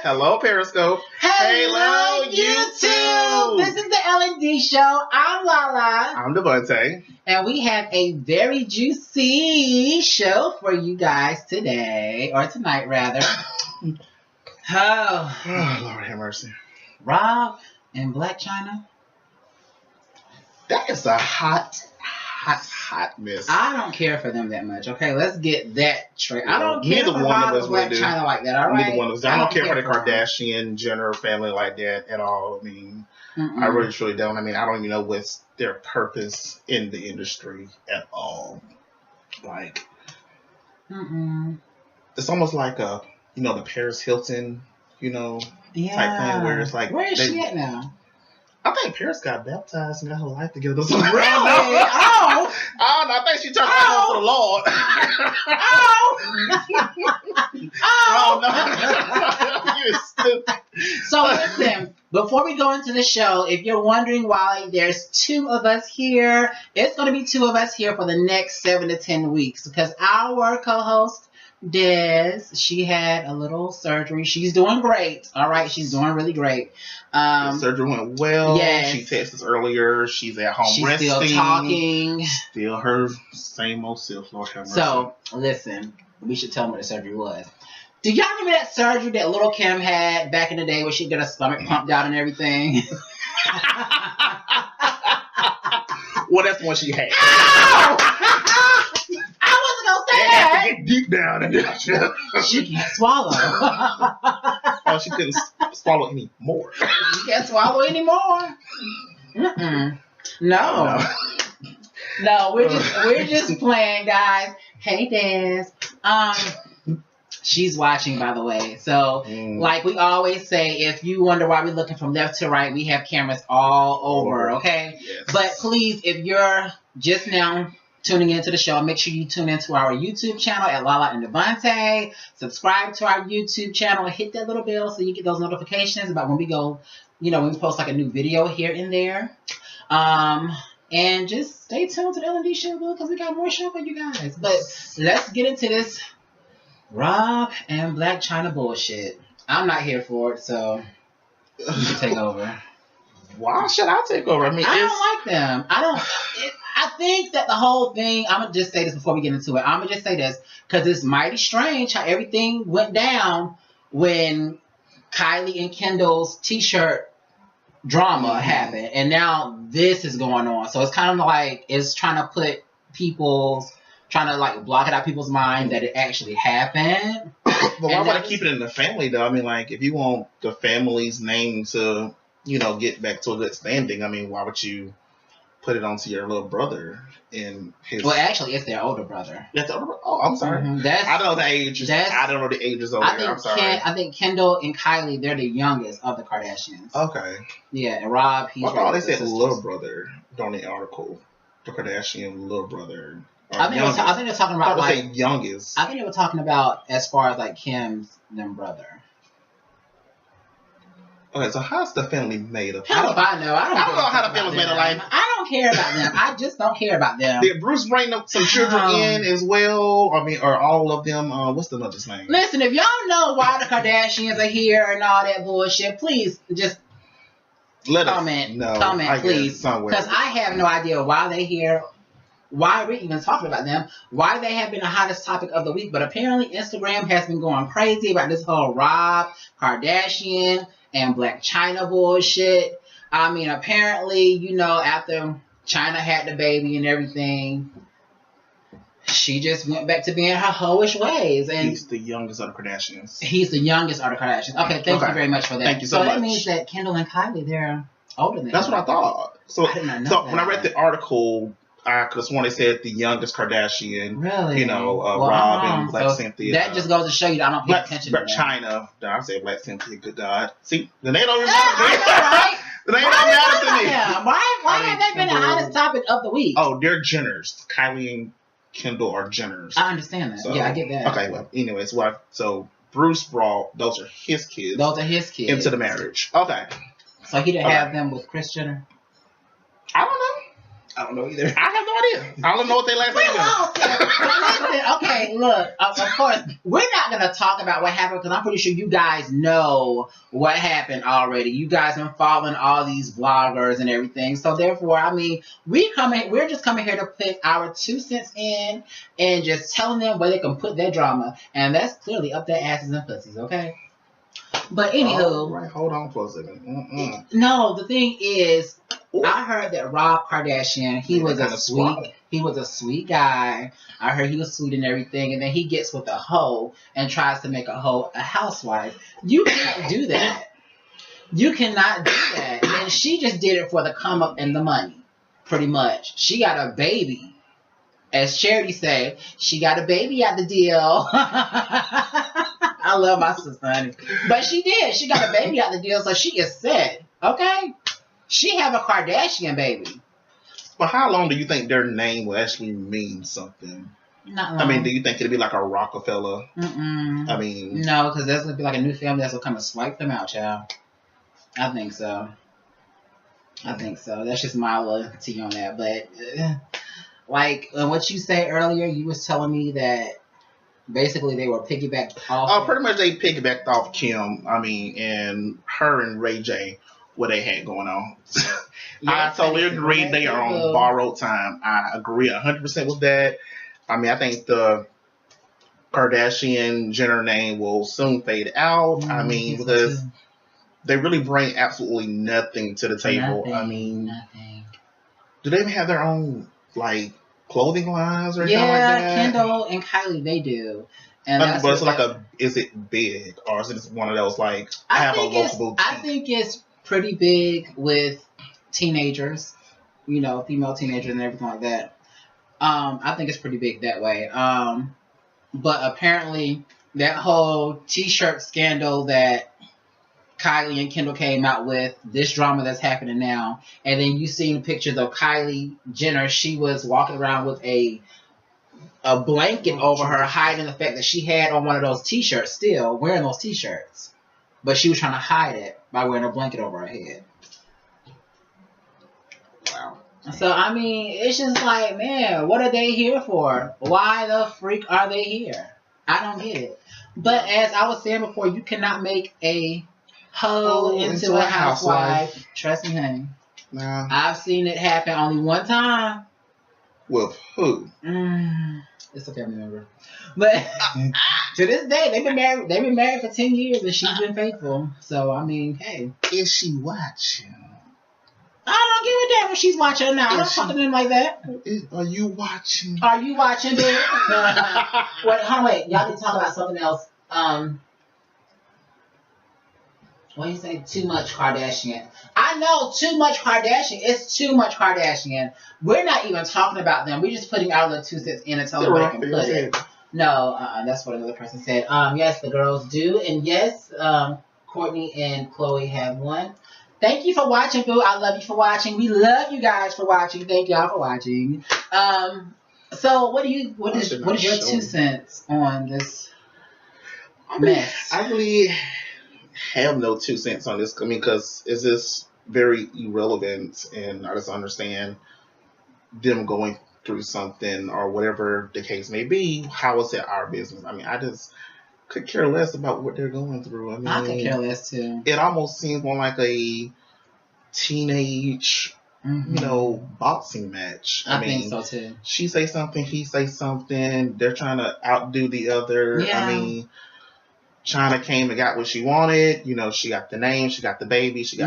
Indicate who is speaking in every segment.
Speaker 1: Hello, Periscope.
Speaker 2: Hello, YouTube. This is the L&D Show. I'm Lala.
Speaker 1: I'm Devontae.
Speaker 2: And we have a very juicy show for you guys today, or tonight, rather.
Speaker 1: Oh, Lord have mercy.
Speaker 2: Rob and Blac Chyna.
Speaker 1: That is a hot mess.
Speaker 2: I don't care for them that much. Okay, let's get that straight. I don't care
Speaker 1: neither
Speaker 2: for
Speaker 1: one
Speaker 2: Rob
Speaker 1: of us
Speaker 2: and Blac Chyna like that. All right.
Speaker 1: Neither one of us. I don't care for the
Speaker 2: them.
Speaker 1: Kardashian Jenner family like that at all. I mean, I really truly don't. I mean, I don't even know what's their purpose in the industry at all. Like, it's almost like the Paris Hilton, type thing where it's like,
Speaker 2: where is she at now?
Speaker 1: I think Paris got baptized and got her life together. So
Speaker 2: really?
Speaker 1: Oh! I think she turned around to the Lord.
Speaker 2: Oh!
Speaker 1: You're stupid.
Speaker 2: So listen, before we go into the show, if you're wondering why there's two of us here, it's going to be two of us here for the next 7 to 10 weeks because our co-host, Des, she had a little surgery. She's doing great. All right, she's doing really great.
Speaker 1: The surgery went well.
Speaker 2: Yes.
Speaker 1: She texted us earlier. She's at home resting.
Speaker 2: She's still talking.
Speaker 1: Still her same old self. Lord have mercy.
Speaker 2: So listen, we should tell them what the surgery was. Do y'all remember that surgery that little Kim had back in the day where she'd get her stomach pumped out and everything?
Speaker 1: Well, that's the one she had.
Speaker 2: That.
Speaker 1: Get deep down in there.
Speaker 2: She can't swallow.
Speaker 1: Oh, she couldn't swallow any more.
Speaker 2: She can't swallow anymore. No, we're just playing, guys. Hey, Des. She's watching, by the way. So, like we always say, if you wonder why we're looking from left to right, we have cameras all over. Okay,
Speaker 1: yes.
Speaker 2: But please, if you're just now tuning into the show, make sure you tune into our YouTube channel at Lala and Devontae. Subscribe to our YouTube channel and hit that little bell so you get those notifications about when we go, when we post like a new video here and there. And just stay tuned to the L&D Show because we got more show for you guys. But let's get into this Rob and Blac Chyna bullshit. I'm not here for it, so you take over.
Speaker 1: Why should I take over? I mean,
Speaker 2: I don't like them. I think that the whole thing, I'm going to just say this before we get into it. I'm going to just say this because it's mighty strange how everything went down when Kylie and Kendall's t-shirt drama happened. And now this is going on. So it's kind of like it's trying to put trying to like block it out of people's mind that it actually happened.
Speaker 1: But why would I keep it in the family though? I mean, like if you want the family's name to, get back to a good standing, I mean, why would you put it onto your little brother and his... Well,
Speaker 2: actually, it's their older brother.
Speaker 1: That's the older brother? Oh, I'm sorry. I don't know the ages. I don't know the ages over there. I'm sorry.
Speaker 2: I think Kendall and Kylie, they're the youngest of the Kardashians.
Speaker 1: Okay.
Speaker 2: Yeah, and Rob, he's...
Speaker 1: I thought they said little brother during the article. The Kardashian little brother.
Speaker 2: I think they're talking about
Speaker 1: like... say youngest.
Speaker 2: I think they were talking about as far as like Kim's them brother.
Speaker 1: Okay, so how's the family made up?
Speaker 2: How do I know? I don't know
Speaker 1: how the family's made up. Like,
Speaker 2: I don't care about them. I just don't care about them.
Speaker 1: Did Bruce bring some children in as well? I mean, or all of them? What's the mother's name?
Speaker 2: Listen, if y'all know why the Kardashians are here and all that bullshit, please just comment, please, because I have no idea why they're here. Why we're even talking about them, why they have been the hottest topic of the week, but apparently Instagram has been going crazy about this whole Rob Kardashian and Blac Chyna bullshit. I mean, apparently, after Chyna had the baby and everything, she just went back to being her hoish ways. And
Speaker 1: he's the youngest of the Kardashians.
Speaker 2: Okay, thank you very much for that.
Speaker 1: Thank you so much.
Speaker 2: That means that Kendall and Kylie, they're older than
Speaker 1: That's what I thought. So when I read the article, I could have sworn they said the youngest Kardashian.
Speaker 2: Really?
Speaker 1: Rob and Blac Cynthia.
Speaker 2: That just goes to show you that I don't pay attention to that.
Speaker 1: Chyna. I said Blac Cynthia, good God. See, the name don't even matter to me.
Speaker 2: Right?
Speaker 1: The name don't matter to me.
Speaker 2: Why have they been the hottest topic of the week?
Speaker 1: Oh, they're Jenners. Kylie and Kendall are Jenners.
Speaker 2: I understand that. So, yeah, I get that.
Speaker 1: Okay, well, anyways, so Bruce brought, those are his kids. Into the marriage. Okay.
Speaker 2: So he didn't have them with Kris Jenner?
Speaker 1: I don't know.
Speaker 2: I don't know either.
Speaker 1: I have no idea. I don't know what they last name is.
Speaker 2: Okay, look, of course, we're not going to talk about what happened because I'm pretty sure you guys know what happened already. You guys have been following all these vloggers and everything. So therefore, I mean, we're just coming here to put our 2 cents in and just telling them where they can put their drama. And that's clearly up their asses and pussies, okay? But anywho,
Speaker 1: right, hold on for a second.
Speaker 2: No, the thing is, I heard that Rob Kardashian, he was a sweet guy. I heard he was sweet and everything, and then he gets with a hoe and tries to make a hoe a housewife. You can't do that. You cannot do that. And she just did it for the come up and the money, pretty much. She got a baby. As Charity said, she got a baby out the deal. I love my sister, honey. But she did. She got a baby out the deal, so she is set. Okay? She have a Kardashian baby.
Speaker 1: But how long do you think their name will actually mean something?
Speaker 2: Not long.
Speaker 1: I mean, do you think it'll be like a Rockefeller?
Speaker 2: Mm-mm.
Speaker 1: I mean...
Speaker 2: No, because that's going to be like a new family that's going to come and swipe them out, child. I think so. That's just my little tea on that. But... like what you said earlier, you was telling me that basically they were piggybacked off.
Speaker 1: Oh, pretty much they piggybacked off Kim. I mean, and her and Ray J, what they had going on. Yes, I totally agree. They are on borrowed time. I agree 100% with that. I mean, I think the Kardashian Jenner name will soon fade out. I mean, because they really bring absolutely nothing to the table.
Speaker 2: Nothing,
Speaker 1: I mean,
Speaker 2: nothing.
Speaker 1: Do they even have their own like clothing lines or anything like that?
Speaker 2: Yeah, Kendall and Kylie, they do. And
Speaker 1: but it's like is it big or is it just one of those like
Speaker 2: I think it's pretty big with teenagers, you know, female teenagers and everything like that. I think it's pretty big that way. But apparently that whole t-shirt scandal that Kylie and Kendall came out with, this drama that's happening now, and then you seen pictures of Kylie Jenner. She was walking around with a blanket over her, hiding the fact that she had on one of those t-shirts, still wearing those t-shirts, but she was trying to hide it by wearing a blanket over her head. Wow. So I mean, it's just like, man, what are they here for? Why the freak are they here? I don't get it. But as I was saying before, you cannot make a hoe into a housewife. Trust me, honey.
Speaker 1: Nah.
Speaker 2: I've seen it happen only one time.
Speaker 1: With who?
Speaker 2: It's a family member. But to this day, they've been married for 10 years and she's been faithful. So I mean, hey.
Speaker 1: Is she watching?
Speaker 2: I don't give a damn if she's watching or not. I don't talk to them like that.
Speaker 1: Are you watching?
Speaker 2: Are you watching, dude? Wait. Y'all need to talk about something else. When you say too much Kardashian, I know too much Kardashian. It's too much Kardashian. We're not even talking about them. We're just putting our little 2 cents in and telling them where they can put it. No, that's what another person said. Yes, the girls do, and yes, Courtney and Chloe have one. Thank you for watching, boo. I love you for watching. We love you guys for watching. Thank y'all for watching. So what is your 2 cents on this mess?
Speaker 1: I really have no 2 cents on this. I mean, because it's just very irrelevant, and I just understand them going through something or whatever the case may be. How is it our business? I mean, I just could care less about what they're going through. I mean,
Speaker 2: I could care less too.
Speaker 1: It almost seems more like a teenage, boxing match.
Speaker 2: I mean, think so too.
Speaker 1: She say something, he say something. They're trying to outdo the other.
Speaker 2: Yeah.
Speaker 1: I mean, Chyna came and got what she wanted. You know, she got the name, she got the baby, she's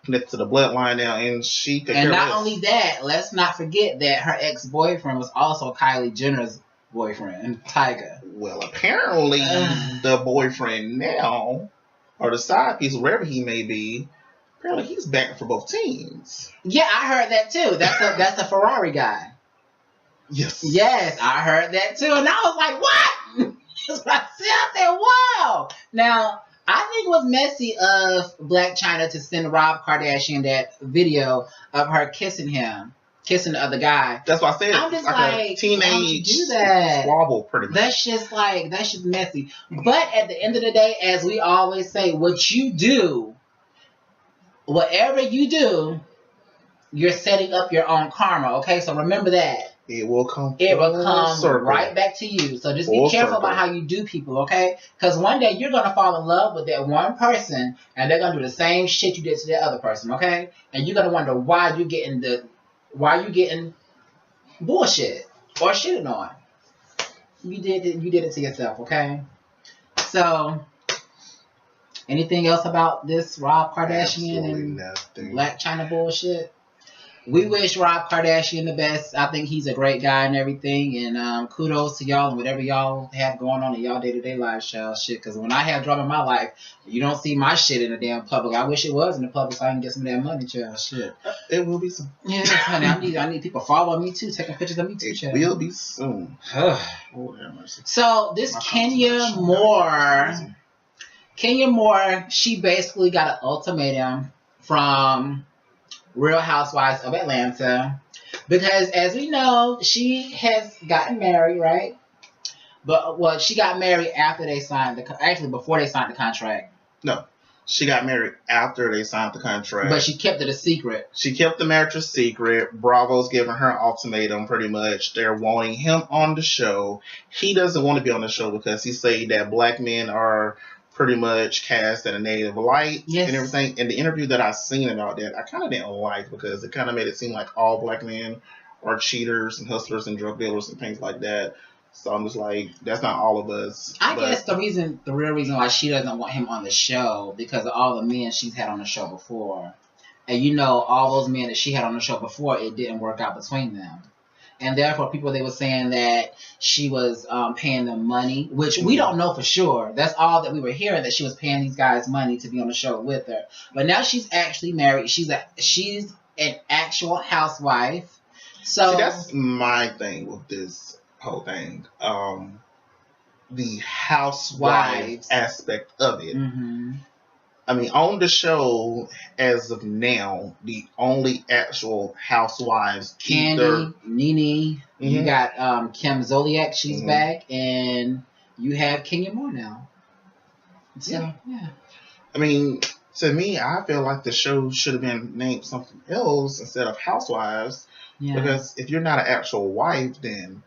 Speaker 1: connected to the bloodline now, and she could care less.
Speaker 2: And not only that, let's not forget that her ex-boyfriend was also Kylie Jenner's boyfriend, Tyga.
Speaker 1: Well, apparently the boyfriend now, or the side piece, wherever he may be, apparently he's backing for both teams.
Speaker 2: Yeah, I heard that too. That's the Ferrari guy.
Speaker 1: Yes.
Speaker 2: Yes, I heard that too, and I was like, what? I said, wow. Now, I think it was messy of Blac Chyna to send Rob Kardashian that video of her kissing the other guy.
Speaker 1: That's what I said.
Speaker 2: I'm just like
Speaker 1: a teenage
Speaker 2: do that?
Speaker 1: squabble, pretty much.
Speaker 2: That's just messy. But at the end of the day, as we always say, whatever you do, you're setting up your own karma. Okay, so remember that.
Speaker 1: It will come.
Speaker 2: It will come right back to you. So just be careful about how you do people, okay? Because one day you're gonna fall in love with that one person, and they're gonna do the same shit you did to that other person, okay? And you're gonna wonder why you getting bullshit or shitting on. You did it to yourself, okay? So, anything else about this Rob Kardashian and Blac Chyna bullshit? We wish Rob Kardashian the best. I think he's a great guy and everything. And kudos to y'all and whatever y'all have going on in y'all day-to-day lives, y'all. Shit, because when I have drama in my life, you don't see my shit in the damn public. I wish it was in the public so I can get some damn money, child. Shit.
Speaker 1: It will be soon.
Speaker 2: Yeah, honey. I need people following me too, taking pictures of me too, child.
Speaker 1: It will be soon.
Speaker 2: So this Kenya Moore, she basically got an ultimatum from Real Housewives of Atlanta, because as we know, she has gotten married, right? But she got married after they signed before they signed the contract.
Speaker 1: No, she got married after they signed the contract.
Speaker 2: But she kept it a secret.
Speaker 1: She kept the marriage a secret. Bravo's giving her an ultimatum, pretty much. They're wanting him on the show. He doesn't want to be on the show because he said that black men are pretty much cast in a negative light and everything. And the interview that I seen about that, I kind of didn't like because it kind of made it seem like all black men are cheaters and hustlers and drug dealers and things like that. So I'm just like, that's not all of us.
Speaker 2: I guess the real reason why she doesn't want him on the show because of all the men she's had on the show before. And you know, all those men that she had on the show before, it didn't work out between them. And therefore, people, they were saying that she was paying them money, which we don't know for sure. That's all that we were hearing, that she was paying these guys money to be on the show with her. But now she's actually married. She's an actual housewife. So
Speaker 1: see, that's my thing with this whole thing. The housewife aspect of it. Mm-hmm. I mean, on the show, as of now, the only actual housewives...
Speaker 2: Candy, Nene, you got Kim Zolciak, she's back, and you have Kenya Moore now. So, yeah.
Speaker 1: I mean, to me, I feel like the show should have been named something else instead of Housewives, because if you're not an actual wife, then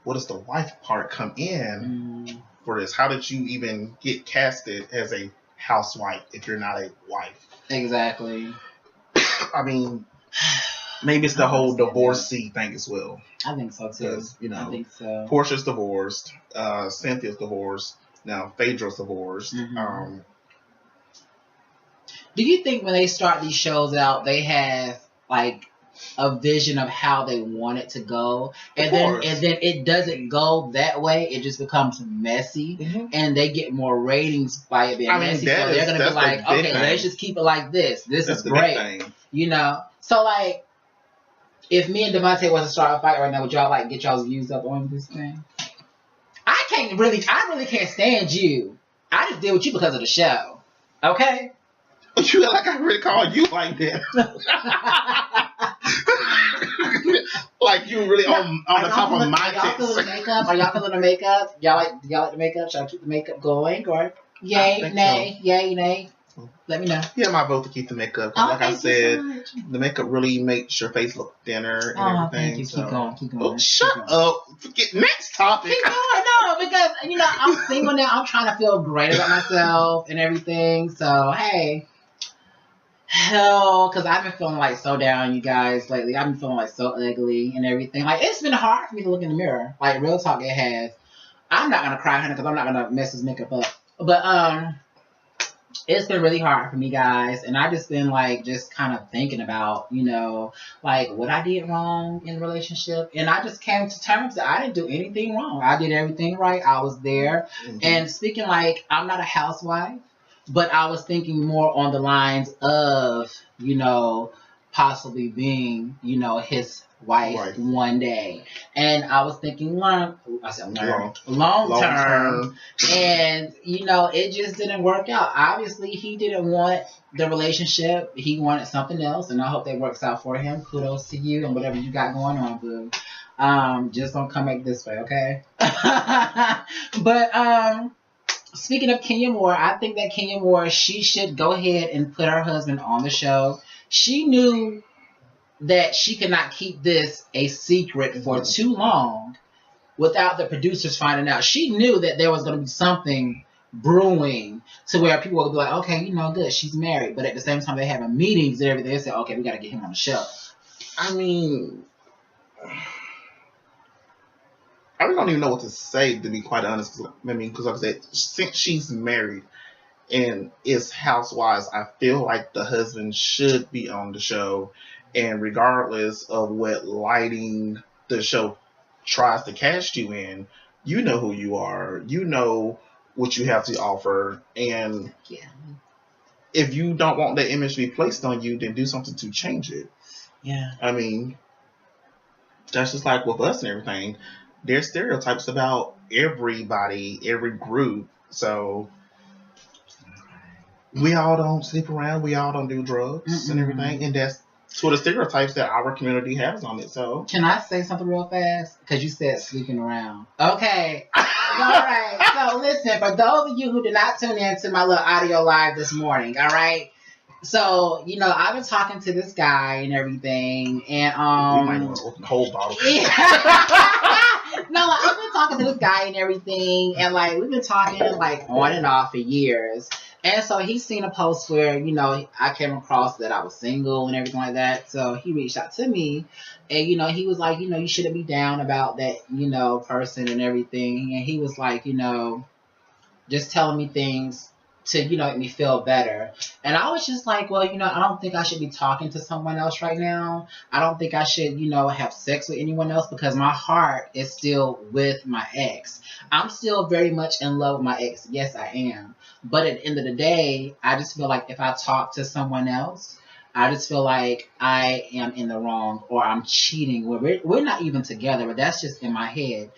Speaker 1: what does the wife part come in for this? How did you even get casted as a housewife if you're not a wife?
Speaker 2: Exactly.
Speaker 1: I mean, maybe it's the whole divorcee thing as well.
Speaker 2: I think so too.
Speaker 1: Because, you know,
Speaker 2: I think so.
Speaker 1: Portia's divorced, Cynthia's divorced, now Phaedra's divorced.
Speaker 2: Mm-hmm. Do you think when they start these shows out, they have like a vision of how they want it to go, and then it doesn't go that way? It just becomes messy, and they get more ratings by it being messy. So they're gonna be like, okay, let's just keep it like this. This is great, you know. So like, if me and Devontae was to start a fight right now, would y'all like get y'all's views up on this thing? I really can't stand you. I just deal with you because of the show. Okay.
Speaker 1: You feel like I really called you like that. Like you really on the top of my tits.
Speaker 2: Are y'all feeling the makeup? Are y'all feeling the makeup? Y'all like the makeup? Should I keep the makeup going? Or yay, nay, yay, nay? Let me know.
Speaker 1: Yeah, my vote to keep the makeup. Like I said, the makeup really makes your face look thinner and everything.
Speaker 2: Thank you.
Speaker 1: So.
Speaker 2: Keep going.
Speaker 1: Oh, shut up. Forget next topic.
Speaker 2: Keep going, no, because you know I'm single now. I'm trying to feel great about myself and everything. So hey. Hell, because I've been feeling like so down, you guys, lately. I've been feeling like so ugly and everything. Like, it's been hard for me to look in the mirror. Like, real talk, it has. I'm not going to cry, honey, because I'm not going to mess this makeup up. But, it's been really hard for me, guys. And I just been, like, just kind of thinking about, you know, like, what I did wrong in the relationship. And I just came to terms that I didn't do anything wrong. I did everything right. I was there. And speaking like, I'm not a housewife. But I was thinking more on the lines of, you know, possibly being, you know, his wife one day. And I was thinking long term. And, you know, it just didn't work out. Obviously, he didn't want the relationship. He wanted something else. And I hope that works out for him. Kudos to you and whatever you got going on, boo. Just don't come back this way, okay? But, speaking of Kenya Moore, I think that Kenya Moore, she should go ahead and put her husband on the show. She knew that she cannot keep this a secret for too long without the producers finding out. She knew that there was going to be something brewing to where people would be like, okay, you know, good, she's married. But at the same time, they're having meetings and everything. They say, okay, we got to get him on the show.
Speaker 1: I mean, I really don't even know what to say, to be quite honest. I mean, because like I said, since she's married and is housewives, I feel like the husband should be on the show. And regardless of what lighting the show tries to cast you in, you know who you are. You know what you have to offer. And if you don't want that image to be placed on you, then do something to change it.
Speaker 2: Yeah.
Speaker 1: I mean, that's just like with us and everything. There's stereotypes about everybody, every group. So we all don't sleep around. We all don't do drugs and everything. And that's sort of stereotypes that our community has on it. So
Speaker 2: can I say something real fast? Because you said sleeping around. Okay. All right. So listen, for those of you who did not tune in to my little audio live this morning, all right? So, you know, I've been talking to this guy and everything, and
Speaker 1: we might want to open the whole bottle.
Speaker 2: No, I've been talking to this guy and everything, and like we've been talking like on and off for years. And so he's seen a post where, you know, I came across that I was single and everything like that. So he reached out to me, and, you know, he was like, you know, you shouldn't be down about that, you know, person and everything. And he was like, you know, just telling me things to, you know, make me feel better. And I was just like, well, you know, I don't think I should be talking to someone else right now. I don't think I should, you know, have sex with anyone else because my heart is still with my ex. I'm still very much in love with my ex. Yes, I am. But at the end of the day, I just feel like if I talk to someone else, I just feel like I am in the wrong or I'm cheating. We're not even together, but that's just in my head.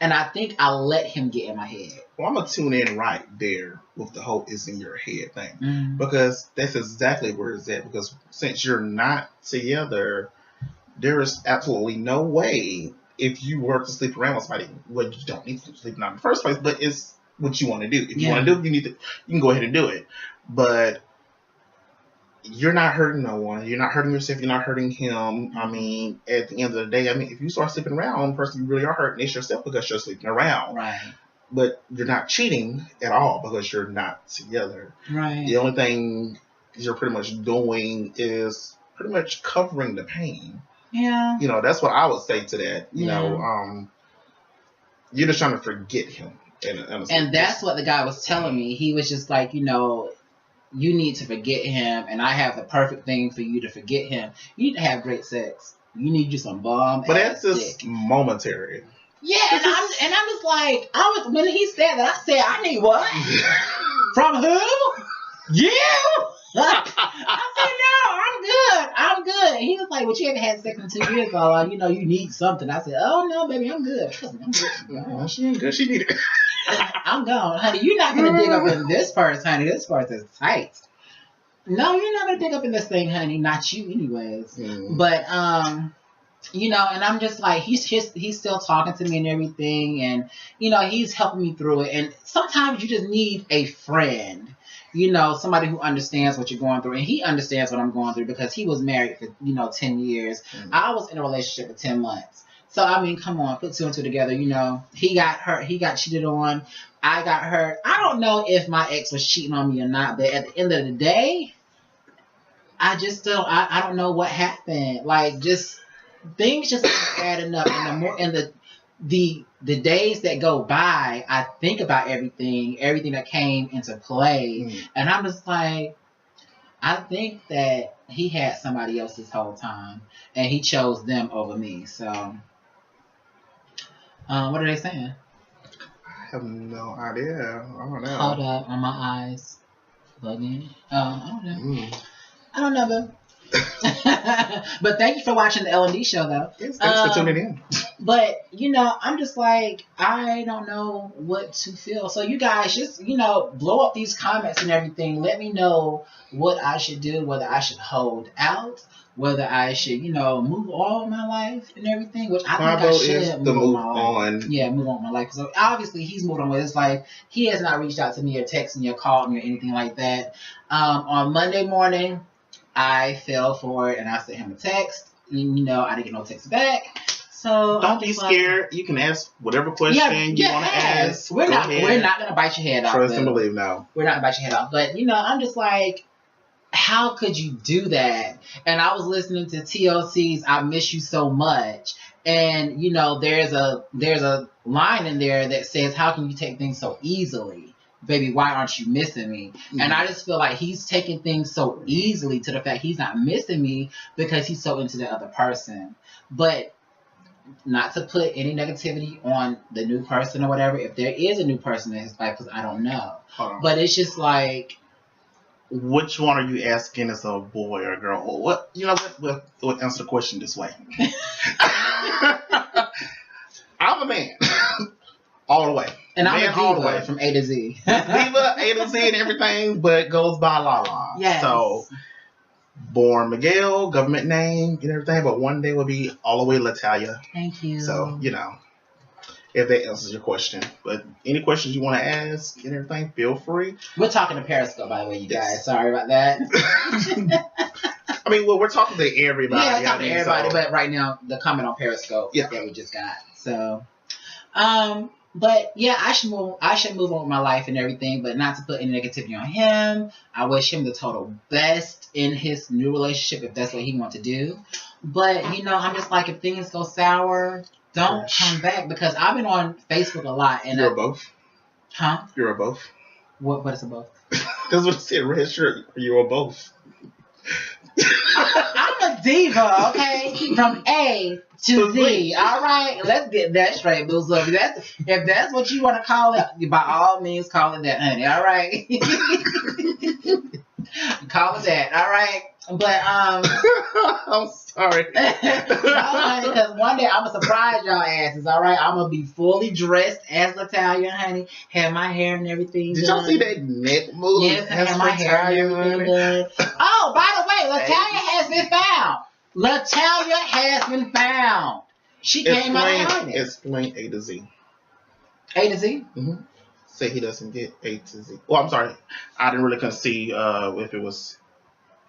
Speaker 2: And I think I let him get in my head.
Speaker 1: Well, I'm going to tune in right there with the whole is in your head thing. Because that's exactly where it's at. Because since you're not together, there is absolutely no way if you were to sleep around with somebody, well, you don't need to sleep around in the first place, but it's what you want to do. If you want to do it, you can go ahead and do it. But you're not hurting no one. You're not hurting yourself. You're not hurting him. I mean, at the end of the day, I mean, if you start sleeping around, the person you really are hurting is yourself because you're sleeping around.
Speaker 2: Right.
Speaker 1: But you're not cheating at all because you're not together.
Speaker 2: Right.
Speaker 1: The only thing you're pretty much doing is pretty much covering the pain.
Speaker 2: Yeah.
Speaker 1: You know, that's what I would say to that. You know, you're just trying to forget him.
Speaker 2: And that's what the guy was telling me. He was just like, you know, you need to forget him, and I have the perfect thing for you to forget him. You need to have great sex. You need you some bomb.
Speaker 1: But that's just momentary.
Speaker 2: Yeah, and I'm just like, when he said that, I said, I need what? From who? You? I said, no, I'm good. And he was like, well, you haven't had sex in 2 years, so you know, you need something. I said, oh no, baby, I'm good. I'm good.
Speaker 1: She ain't good. She need it.
Speaker 2: I'm gone, honey. You're not gonna dig up in this purse, honey. This purse is tight. No, you're not gonna dig up in this thing, honey. Not you, anyways. But you know, and I'm just like, he's still talking to me and everything, and you know, he's helping me through it. And sometimes you just need a friend, you know, somebody who understands what you're going through, and he understands what I'm going through because he was married for 10 years. I was in a relationship for 10 months. So, I mean, come on, put two and two together. You know, he got hurt. He got cheated on. I got hurt. I don't know if my ex was cheating on me or not, but at the end of the day, I just don't, I don't know what happened. Like, just, things just adding up. And the more, and the days that go by, I think about everything that came into play. And I'm just like, I think that he had somebody else this whole time, and he chose them over me. So, what are they saying?
Speaker 1: I have no idea. I don't know.
Speaker 2: Hold up, on my eyes. Bugging. I don't know. I don't know, boo. But thank you for watching the L&D Show, though.
Speaker 1: Yes, thanks for tuning in.
Speaker 2: But, you know, I'm just like, I don't know what to feel. So you guys just, you know, blow up these comments and everything. Let me know what I should do, whether I should hold out, whether I should, you know, move on my life and everything, which I think I should move on. Yeah, move on my life. So obviously he's moved on with his life. He has not reached out to me or texted me or called me or anything like that. On Monday morning, I fell for it and I sent him a text. You know, I didn't get no text back. So
Speaker 1: don't be scared. You can ask whatever question you want to ask.
Speaker 2: We're not gonna bite your head off.
Speaker 1: Trust and believe now.
Speaker 2: We're not gonna bite your head off. But you know, I'm just like, how could you do that? And I was listening to TLC's "I Miss You So Much," and you know, there's a line in there that says, "How can you take things so easily, baby? Why aren't you missing me?" Mm-hmm. And I just feel like he's taking things so easily to the fact he's not missing me because he's so into the other person. But not to put any negativity on the new person or whatever. If there is a new person in his life, because I don't know, but it's just like.
Speaker 1: Which one are you asking as a boy or a girl? Or what? You know what? We'll answer the question this way. I'm a man. All the way.
Speaker 2: And I'm a diva all the way. From A to Z.
Speaker 1: Diva, A to Z and everything, but goes by La.
Speaker 2: Yes.
Speaker 1: So, born Miguel, government name and everything, but one day will be all the way Latalia.
Speaker 2: Thank you.
Speaker 1: So, you know, if that answers your question. But any questions you want to ask and everything, feel free.
Speaker 2: We're talking to Periscope, by the way, you guys. Sorry about that.
Speaker 1: I mean, well, we're talking to everybody.
Speaker 2: Yeah, talking to everybody, but right now, the comment on Periscope that we just got. So, but yeah, I should move on with my life and everything, but not to put any negativity on him. I wish him the total best in his new relationship if that's what he wants to do. But, you know, I'm just like, if things go sour, don't come back, because I've been on Facebook a lot. And
Speaker 1: you're a both?
Speaker 2: Huh?
Speaker 1: You're a both?
Speaker 2: What is a both?
Speaker 1: That's what it said, red shirt. You're a both.
Speaker 2: I'm a diva, okay? From A to Z. All right? Let's get that straight, Boo. So if that's what you want to call it, by all means, call it that, honey. All right? Call it that. All right? But,
Speaker 1: I'm sorry.
Speaker 2: No, honey, because one day I'm going to surprise y'all asses, all right? I'm going to be fully dressed as Latalia, honey. Have my hair and everything
Speaker 1: done. Did y'all see that neck move?
Speaker 2: Yes, have my hair and everything done. Oh, by the way, Latalia has been found. Latalia has been found. She came out of hiding.
Speaker 1: Explain A to Z.
Speaker 2: A to Z?
Speaker 1: Mm-hmm. Say he doesn't get A to Z. Well, I'm sorry. I didn't really see if it was...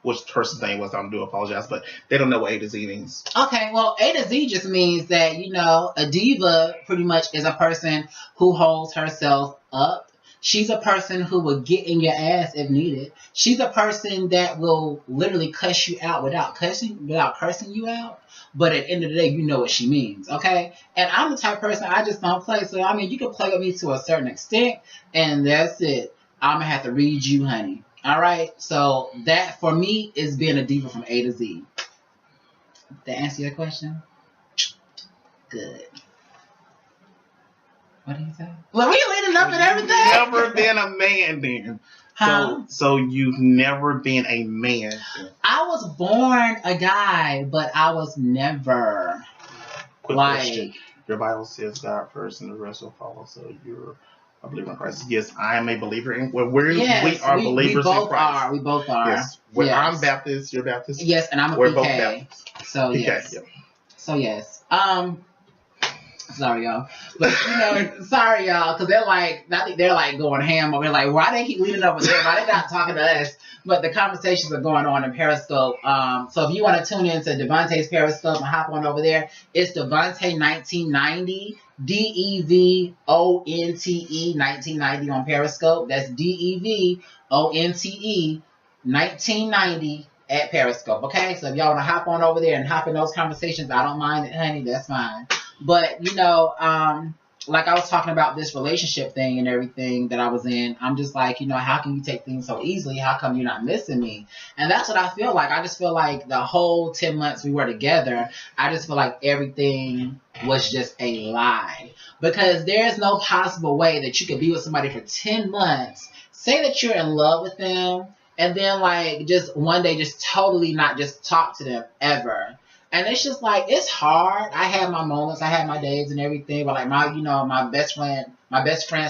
Speaker 1: which person's name was. I do apologize, but they don't know what A to Z means.
Speaker 2: Okay, well, A to Z just means that, you know, a diva pretty much is a person who holds herself up. She's a person who will get in your ass if needed. She's a person that will literally cuss you out without cursing you out. But at the end of the day, you know what she means, okay? And I'm the type of person, I just don't play. So, I mean, you can play with me to a certain extent, and that's it. I'm going to have to read you, honey. All right, so that for me is being a diva from A to Z. To answer your question, good. What do you say? Well, we leading up and everything.
Speaker 1: Never been a man, then.
Speaker 2: Huh?
Speaker 1: So you've never been a man.
Speaker 2: I was born a guy, but I was never.
Speaker 1: Quick question. Your Bible says God first, and the rest will follow. So you're a believer in Christ. Yes, I am a believer in. Well, we are believers in Christ.
Speaker 2: We both are.
Speaker 1: Yes. Yes. I'm Baptist. You're Baptist.
Speaker 2: Yes, and I'm a
Speaker 1: We're
Speaker 2: PK.
Speaker 1: both Baptist.
Speaker 2: So
Speaker 1: PK,
Speaker 2: yes.
Speaker 1: yeah.
Speaker 2: So yes. Sorry y'all, but you know, sorry y'all, because I think they're like going ham over there. Like, why they keep leading over there? Why they not talking to us? But the conversations are going on in Periscope. So if you want to tune into Devontae's Periscope and hop on over there, it's Devontae1990. DEVONTE 1990 on Periscope. That's DEVONTE 1990 at Periscope. Okay, so if y'all want to hop on over there and hop in those conversations, I don't mind it, honey. That's fine. But you know, like I was talking about this relationship thing and everything that I was in, I'm just like, you know, how can you take things so easily? How come you're not missing me? And that's what I feel like. I just feel like the whole 10 months we were together, I just feel like everything was just a lie. Because there's no possible way that you could be with somebody for 10 months, say that you're in love with them, and then like just one day just totally not just talk to them ever. And it's just like, it's hard. I had my moments, I had my days and everything, but like my best friend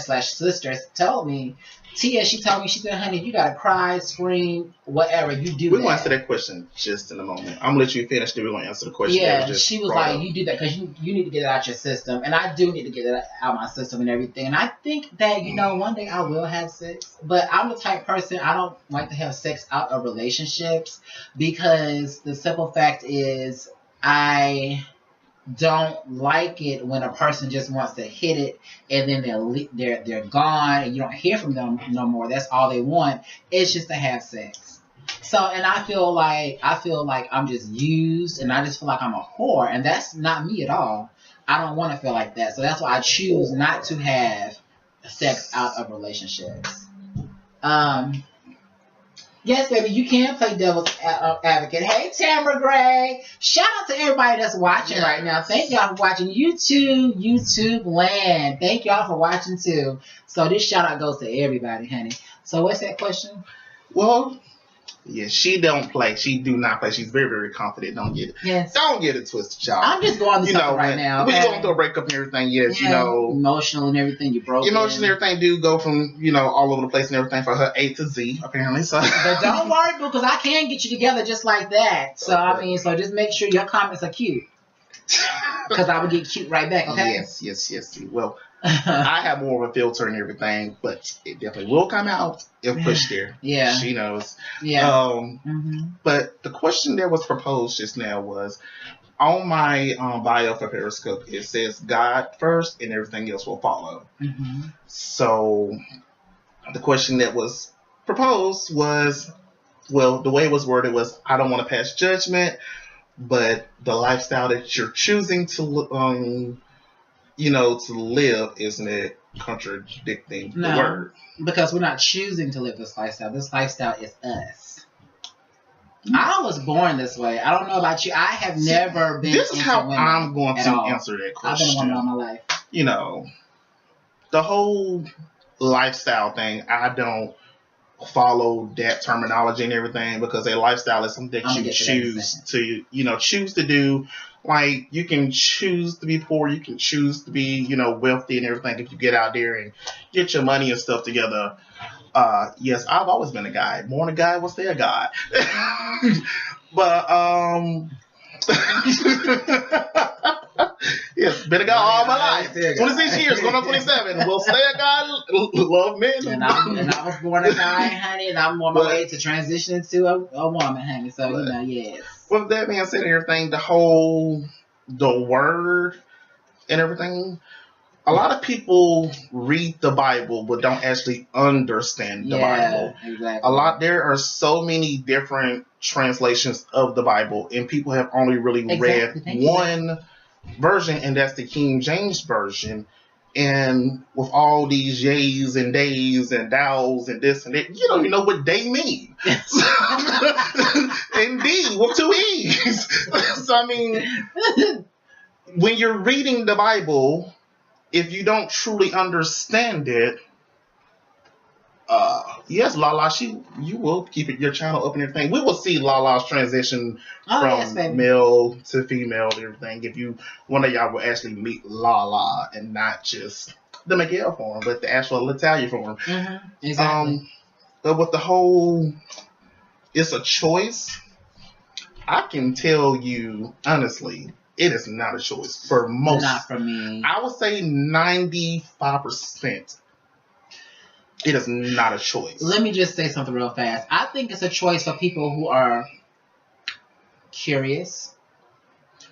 Speaker 2: / sister told me Tia, she told me, she said, honey, you gotta cry, scream, whatever, you do
Speaker 1: We're going to answer that question just in a moment. I'm going to let you finish, then we're going to answer the question.
Speaker 2: Yeah, she was like, you do that because you need to get it out your system. And I do need to get it out my system and everything. And I think that, one day I will have sex. But I'm the type person, I don't like to have sex out of relationships because the simple fact is I don't like it when a person just wants to hit it and then they're gone and you don't hear from them no more. That's all they want. It's just to have sex. So, and I feel like I'm just used, and I just feel like I'm a whore, and that's not me at all. I don't want to feel like that. So that's why I choose not to have sex out of relationships. Yes, baby, you can play devil's advocate. Hey, Tamara Gray. Shout out to everybody that's watching right now. Thank y'all for watching YouTube land. Thank y'all for watching too. So this shout out goes to everybody, honey. So what's that question?
Speaker 1: Well, yeah, she don't play. She do not play. She's very, very confident. Don't get it twisted, y'all.
Speaker 2: I'm just going through something right now.
Speaker 1: We're going through a breakup and everything. Yes,
Speaker 2: emotional and everything. You broke.
Speaker 1: Emotional and everything do go from all over the place and everything for her A to Z apparently. So,
Speaker 2: but don't worry, because I can get you together just like that. So so just make sure your comments are cute, because I will get cute right back. Okay.
Speaker 1: Yes. Well. I have more of a filter and everything, but it definitely will come out if pushed there.
Speaker 2: Yeah.
Speaker 1: She knows. Yeah. But the question that was proposed just now was, on my bio for Periscope, it says God first and everything else will follow. So the question that was proposed was, well, the way it was worded was, I don't want to pass judgment, but the lifestyle that you're choosing to to live, isn't it contradicting the word?
Speaker 2: Because we're not choosing to live this lifestyle. This lifestyle is us. I was born this way. I don't know about you. I have never been.
Speaker 1: This is how I'm going to answer that question.
Speaker 2: I've been a woman all my life.
Speaker 1: The whole lifestyle thing, I don't follow that terminology and everything, because a lifestyle is something that you choose to do. Like, you can choose to be poor, you can choose to be, wealthy and everything if you get out there and get your money and stuff together. Yes, I've always been a guy. Born a guy, will stay a guy. But, yes, been a guy all my life. 26 years, going on 27. Will stay a guy, love men.
Speaker 2: And I was born a guy, honey, and I'm on my way to transition to a woman, honey. So, yes.
Speaker 1: With that being said and everything, the word and everything, a lot of people read the Bible but don't actually understand the Bible.
Speaker 2: Exactly.
Speaker 1: There are so many different translations of the Bible, and people have only really read one version, and that's the King James Version. And with all these yays and days and thous and this and that, you don't even know what they mean. And D with 2 E's. So, I mean, when you're reading the Bible, if you don't truly understand it, yes, Lala, you will keep your channel up and everything. We will see Lala's transition from male to female and everything. If one of y'all will actually meet Lala and not just the Miguel form, but the actual Italian form.
Speaker 2: Exactly.
Speaker 1: But with the whole, it's a choice, I can tell you honestly, it is not a choice for most.
Speaker 2: Not for me.
Speaker 1: I would say 95%. It is not a choice.
Speaker 2: Let me just say something real fast. I think it's a choice for people who are curious,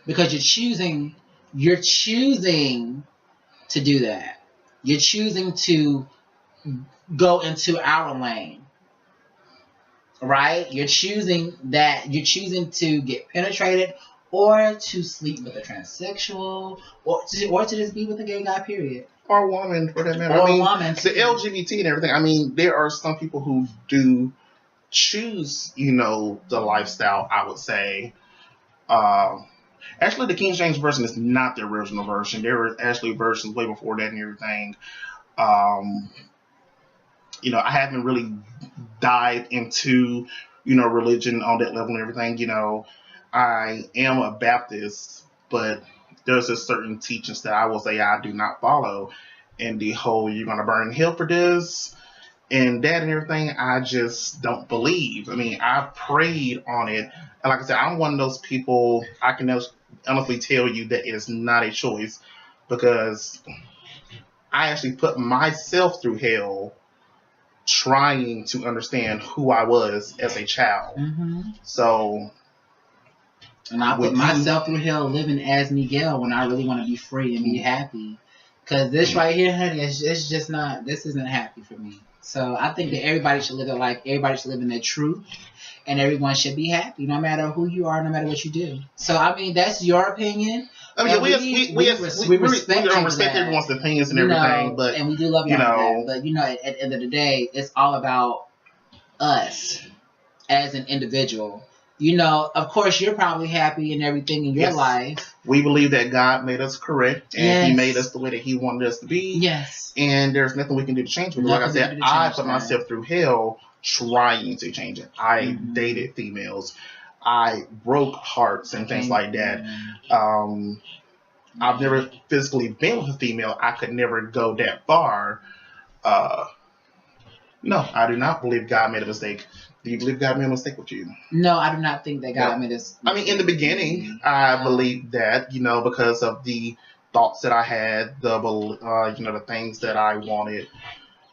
Speaker 2: because you're choosing to do that. You're choosing to go into our lane. Right? You're choosing to get penetrated, or to sleep with a transsexual, or to just be with a gay guy, period.
Speaker 1: Or a woman, for that matter.
Speaker 2: Or a woman.
Speaker 1: The LGBT and everything. I mean, there are some people who do choose, the lifestyle, I would say. Actually, the King James Version is not the original version. There were actually versions way before that and everything. I haven't really dived into, religion on that level and everything. I am a Baptist, but there's a certain teachings that I will say I do not follow. And the whole, you're going to burn in hell for this, And that and everything, I just don't believe. I mean, I prayed on it. And like I said, I'm one of those people, I can honestly tell you that it's not a choice, because I actually put myself through hell trying to understand who I was as a child.
Speaker 2: Mm-hmm.
Speaker 1: So...
Speaker 2: And I put myself through hell living as Miguel when I really want to be free and be happy. Because this right here, honey, it's just not, this isn't happy for me. So I think that everybody should live their life. Everybody should live in their truth. And everyone should be happy, no matter who you are, no matter what you do. So, I mean, that's your opinion.
Speaker 1: I mean, we respect everyone's opinions and everything. But,
Speaker 2: and we do love you know. But, at the end of the day, it's all about us as an individual. Of course, you're probably happy in everything in your life.
Speaker 1: We believe that God made us correct, and He made us the way that He wanted us to be.
Speaker 2: Yes.
Speaker 1: And there's nothing we can do to change it. Like I said, I put myself through hell trying to change it. I dated females. I broke hearts and things like that. I've never physically been with a female. I could never go that far. No, I do not believe God made a mistake. Do you believe God made a mistake with you?
Speaker 2: No, I do not think that God made us.
Speaker 1: I mean, in the beginning, I believed that, because of the thoughts that I had, the things that I wanted.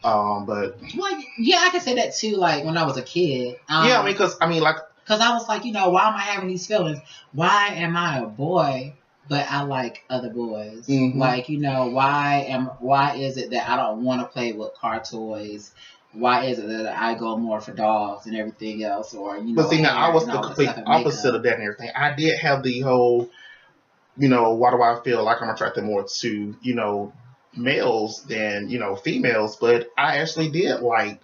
Speaker 1: But
Speaker 2: I can say that too. Like when I was a kid.
Speaker 1: Because I was
Speaker 2: like, why am I having these feelings? Why am I a boy, but I like other boys?
Speaker 1: Mm-hmm.
Speaker 2: Like, why is it that I don't want to play with car toys? Why is it that I go more for dogs and everything else?
Speaker 1: But see, now I was the complete opposite of that and everything. I did have the whole, why do I feel like I'm attracted more to, males than, females? But I actually did like,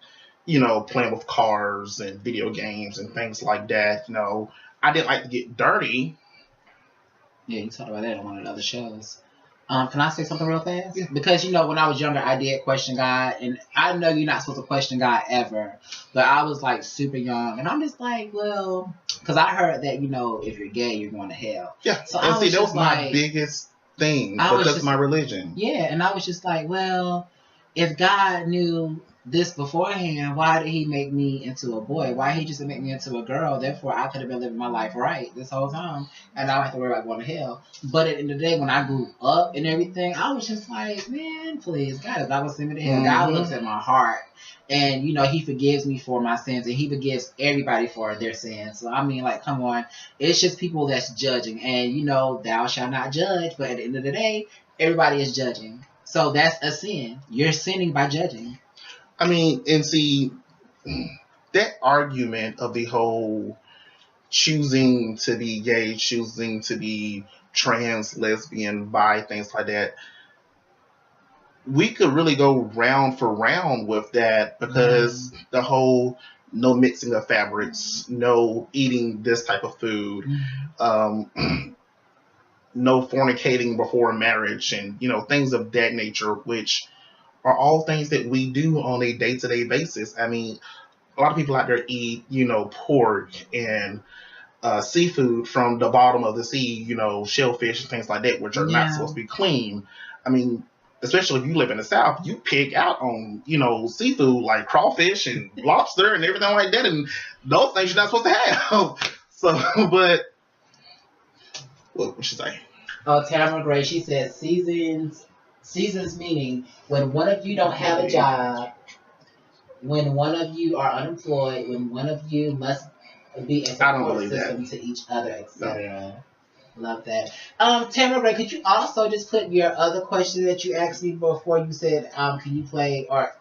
Speaker 1: playing with cars and video games and things like that. I didn't like to get dirty.
Speaker 2: Yeah, you talked about that on one of the other shows. Can I say something real fast? Yeah. Because, when I was younger, I did question God. And I know you're not supposed to question God ever. But I was, like, super young. And I'm just like, well... Because I heard that, if you're gay, you're going to hell.
Speaker 1: Yeah. So and that was my biggest thing because of my religion.
Speaker 2: Yeah. And I was just like, well, if God knew this beforehand, why did He make me into a boy? Why He just make me into a girl? Therefore, I could have been living my life right this whole time, and I don't have to worry about going to hell. But at the end of the day, when I grew up and everything, I was just like, man, please, God is not going to send me to hell. God looks at my heart, and He forgives me for my sins, and He forgives everybody for their sins. So I mean, like, come on, it's just people that's judging, and thou shalt not judge. But at the end of the day, everybody is judging, so that's a sin. You're sinning by judging.
Speaker 1: I mean, and see, that argument of the whole choosing to be gay, choosing to be trans, lesbian, bi, things like that, we could really go round for round with that because the whole no mixing of fabrics, no eating this type of food, no fornicating before marriage, and, things of that nature, which are all things that we do on a day-to-day basis. I mean, a lot of people out there eat, pork and seafood from the bottom of the sea, shellfish and things like that, which are not supposed to be clean. I mean, especially if you live in the South, you pig out on, seafood like crawfish and lobster and everything like that, and those things you're not supposed to have. So, but what should I say?
Speaker 2: Tamara Gray, she said Seasons meaning when one of you don't have a job, when one of you are unemployed, when one of you must be a support system to each other, etc. No. Love that. Tamara Gray, could you also just put your other question that you asked me before you said, can you play, or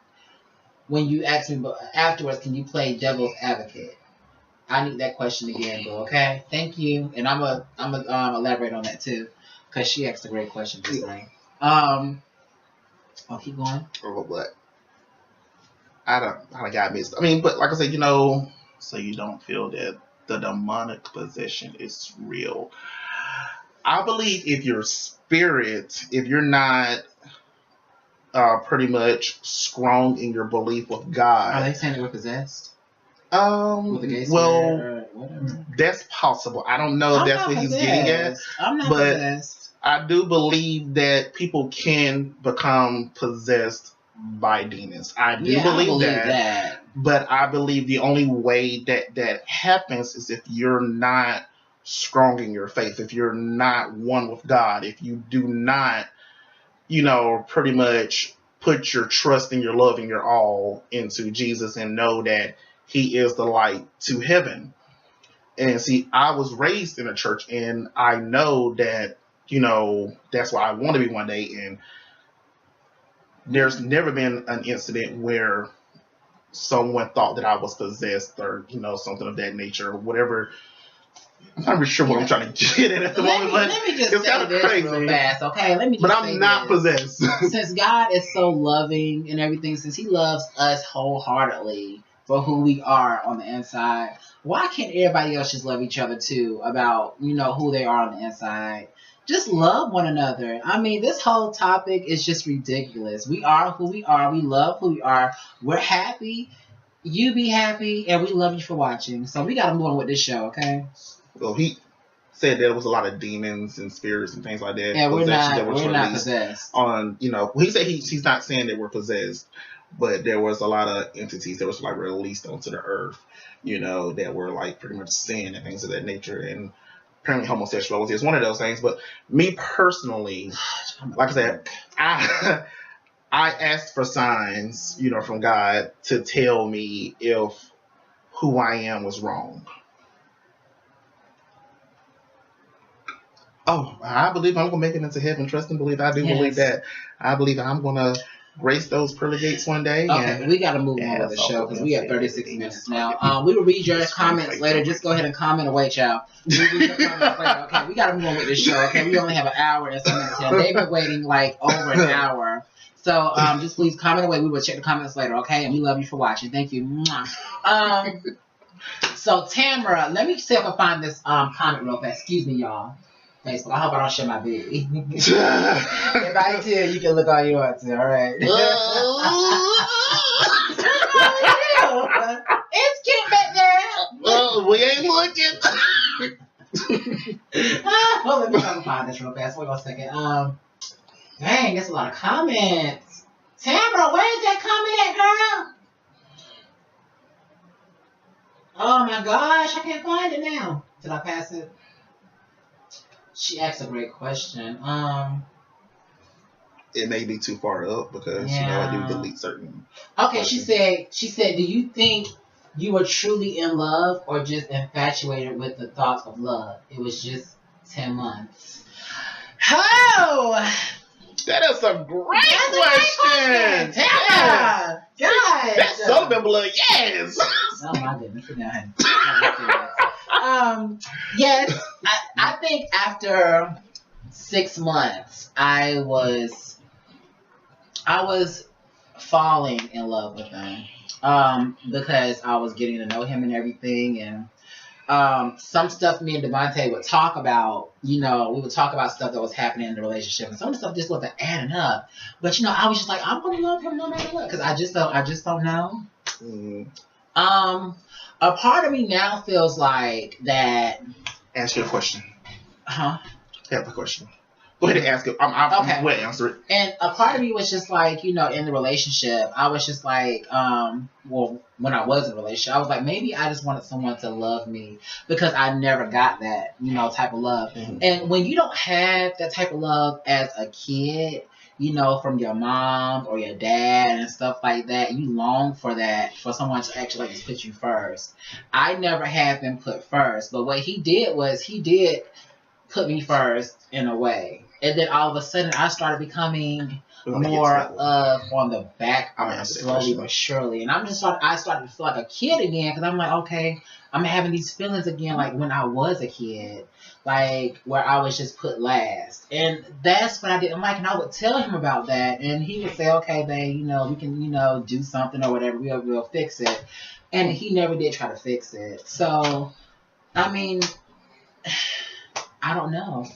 Speaker 2: when you asked me afterwards, can you play devil's advocate? I need that question again, bro, okay? Thank you. And I'm gonna elaborate on that too, because she asked a great question this morning. Keep going.
Speaker 1: But I got missed. I mean, but like I said, so you don't feel that the demonic possession is real. I believe if your spirit, if you're not pretty much strong in your belief with God.
Speaker 2: Are they saying that we're possessed? With the gay
Speaker 1: well, that's possible. I don't know if that's what he's getting at.
Speaker 2: I'm not possessed.
Speaker 1: I do believe that people can become possessed by demons. I do believe that. But I believe the only way that happens is if you're not strong in your faith, if you're not one with God, if you do not, pretty much put your trust and your love and your all into Jesus and know that he is the light to heaven. And see, I was raised in a church, and I know that, that's where I want to be one day. And there's never been an incident where someone thought that I was possessed or, something of that nature or whatever. I'm not really sure what I'm trying to get at the moment, but
Speaker 2: let me just it's kind of crazy. Real fast, okay? Let me just
Speaker 1: but I'm not possessed.
Speaker 2: Since God is so loving and everything, since he loves us wholeheartedly for who we are on the inside, why can't everybody else just love each other too about, who they are on the inside? Just love one another. I mean, this whole topic is just ridiculous. We are who we are. We love who we are. We're happy. You be happy, and we love you for watching. So we got to move on with this show, okay?
Speaker 1: Well, he said there was a lot of demons and spirits and things like that.
Speaker 2: Yeah, we're not possessed.
Speaker 1: He said he's not saying that we're possessed, but there was a lot of entities that was like released onto the earth, that were like pretty much sin and things of that nature. And apparently homosexuality is one of those things. But me personally, like I said, I asked for signs, from God to tell me if who I am was wrong. Oh, I believe I'm going to make it into heaven. Trust and believe. I do believe that. I believe I'm going to grace those pearly gates one day.
Speaker 2: Okay, we got to move on with the show because we have 36 minutes now. We will read your comments later. Just go ahead and comment away, child. We read your comments later. Okay, we got to move on with this show. Okay, we only have an hour and some minutes here. They've been waiting like over an hour. So just please comment away. We will check the comments later, okay? And we love you for watching. Thank you. So Tamara, let me see if I find this comment real fast. Excuse me, y'all. Facebook. I hope I don't share my baby. If I do, you can look all you want to. All right. It's cute back there.
Speaker 1: We ain't looking.
Speaker 2: Well, let me try to find this real fast. Wait 1 second. Dang, that's a lot of comments. Tamara, where's that comment at, girl? Oh my gosh, I can't find it now. Did I pass it? She asked a great question.
Speaker 1: It may be too far up because I do delete certain.
Speaker 2: Okay, questions. She said, do you think you were truly in love or just infatuated with the thought of love? It was just 10 months. Oh,
Speaker 1: that is a great question.
Speaker 2: Tara, God,
Speaker 1: that's Southern blood. Yes.
Speaker 2: Oh my goodness. Yes, I think after 6 months, I was falling in love with him because I was getting to know him and everything, and some stuff me and Devontae would talk about. We would talk about stuff that was happening in the relationship, and some of the stuff just wasn't adding up. But I was just like, I'm gonna love him no matter what, because I just don't know. Mm. A part of me now feels like that.
Speaker 1: Ask your question.
Speaker 2: Huh?
Speaker 1: I have a question. Go ahead and ask it. I'm going to answer it.
Speaker 2: And a part of me was just like, in the relationship, I was just like, when I was in a relationship, I was like, maybe I just wanted someone to love me because I never got that, type of love. Mm-hmm. And when you don't have that type of love as a kid, from your mom or your dad and stuff like that, you long for that, for someone to actually just put you first. I never have been put first, but what he did was he did put me first in a way. And then all of a sudden I started becoming more of on the back slowly but surely. And I started to feel like a kid again because I'm like, okay, I'm having these feelings again like when I was a kid. Like where I was just put last. And that's what I didn't like. And I would tell him about that. And he would say, okay, babe, we can, do something or whatever. We'll fix it. And he never did try to fix it. So, I mean, I don't know.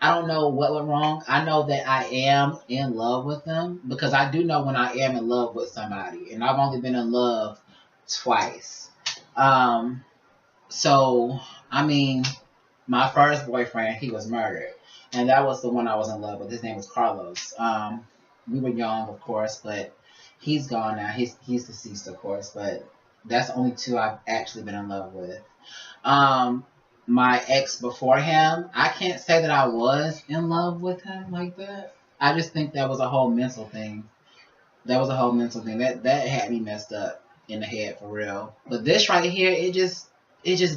Speaker 2: I don't know what went wrong. I know that I am in love with them because I do know when I am in love with somebody. And I've only been in love twice. So, I mean, my first boyfriend, he was murdered. And that was the one I was in love with. His name was Carlos. we were young, of course, but he's gone now. He's deceased, of course, but that's the only two I've actually been in love with. My ex before him, I can't say that I was in love with him like that. I just think that was a whole mental thing. That had me messed up in the head for real. But this right here, it just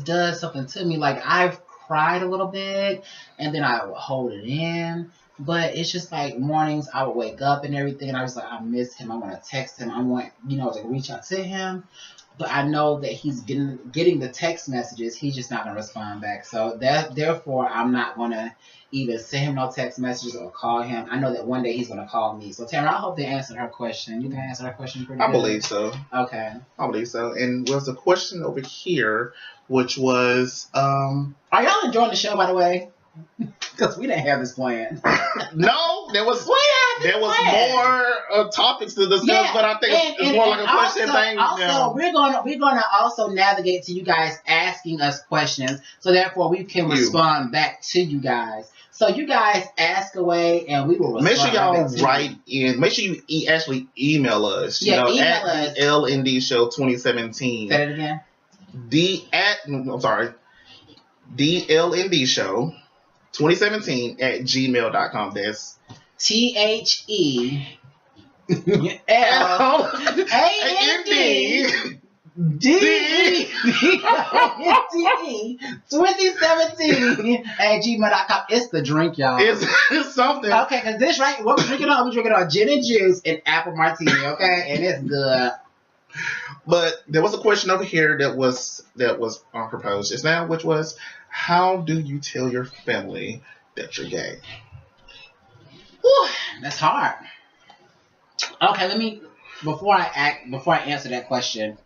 Speaker 2: does something to me. Like, I've cried a little bit, and then I would hold it in. But it's just like mornings I would wake up and everything, and I was like, I miss him. I want to text him. I want, to reach out to him. But I know that he's getting the text messages. He's just not going to respond back. So therefore, I'm not going to either send him no text messages or call him. I know that one day he's going to call me. So, Tamara, I hope they answered her question. You can answer her question pretty good.
Speaker 1: I believe so.
Speaker 2: Okay.
Speaker 1: I believe so. And there's a question over here, which was...
Speaker 2: Are y'all enjoying the show, by the way? Because we didn't have this plan.
Speaker 1: No, there was more topics to discuss, but I think it's more like a question thing.
Speaker 2: Also, we're gonna also navigate to you guys asking us questions, so therefore we can respond back to you guys. So you guys ask away, and we will respond.
Speaker 1: Make sure y'all write in. Make sure you actually email us.
Speaker 2: Email
Speaker 1: us. L&D Show 2017.
Speaker 2: Say it again.
Speaker 1: The L&D Show 2017 at gmail.com. That's
Speaker 2: TheLAND 2017 at gmail.com. It's the drink, y'all.
Speaker 1: It's something.
Speaker 2: Okay, because this right, what we're drinking on? We're drinking on gin and juice and apple martini. Okay, and it's good.
Speaker 1: But there was a question over here that was proposed just now, which was, how do you tell your family that you're gay?
Speaker 2: Whew, that's hard. Okay, before I answer that question,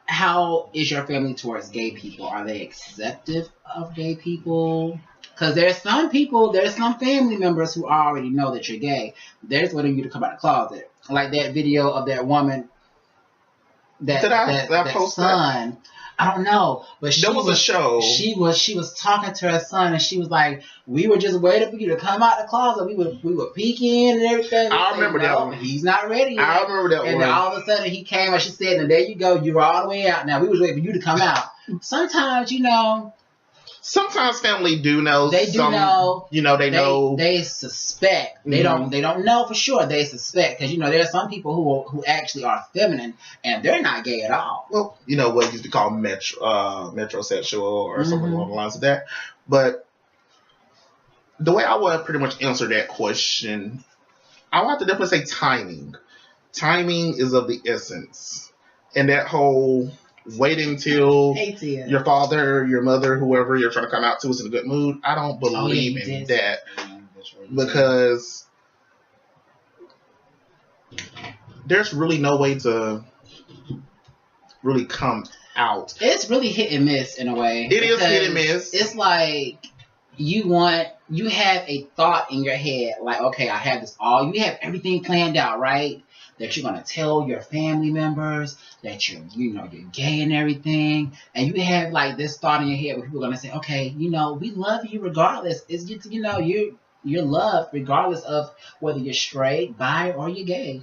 Speaker 2: how is your family towards gay people? Are they accepting of gay people? Because there's some family members who already know that you're gay. They're just wanting you to come out of the closet. Like that video of that woman, that son. I don't know, but
Speaker 1: there was a show.
Speaker 2: She was talking to her son, and she was like, "We were just waiting for you to come out the closet. We would peek in and everything."
Speaker 1: I remember that one.
Speaker 2: He's not ready yet.
Speaker 1: I remember that one.
Speaker 2: And then all of a sudden he came, and she said, "And there you go. You're all the way out now. We was waiting for you to come out." Sometimes,
Speaker 1: Sometimes family do know.
Speaker 2: They do know.
Speaker 1: They know.
Speaker 2: They suspect. They don't know for sure. They suspect because there are some people who actually are feminine and they're not gay at all.
Speaker 1: Well, what you used to call metrosexual or something along the lines of that. But the way I would pretty much answer that question, I would have to definitely say timing. Timing is of the essence, and that whole waiting till your father, your mother, whoever you're trying to come out to is in a good mood. I don't believe in that because there's really no way to really come out.
Speaker 2: It's really hit and miss in a way.
Speaker 1: It is hit and miss.
Speaker 2: It's like you have a thought in your head, like, okay, I have this you have everything planned out, right? That you're going to tell your family members that you're gay and everything. And you have like this thought in your head where people are going to say, okay, we love you regardless. It's just, you're loved regardless of whether you're straight, bi, or you're gay.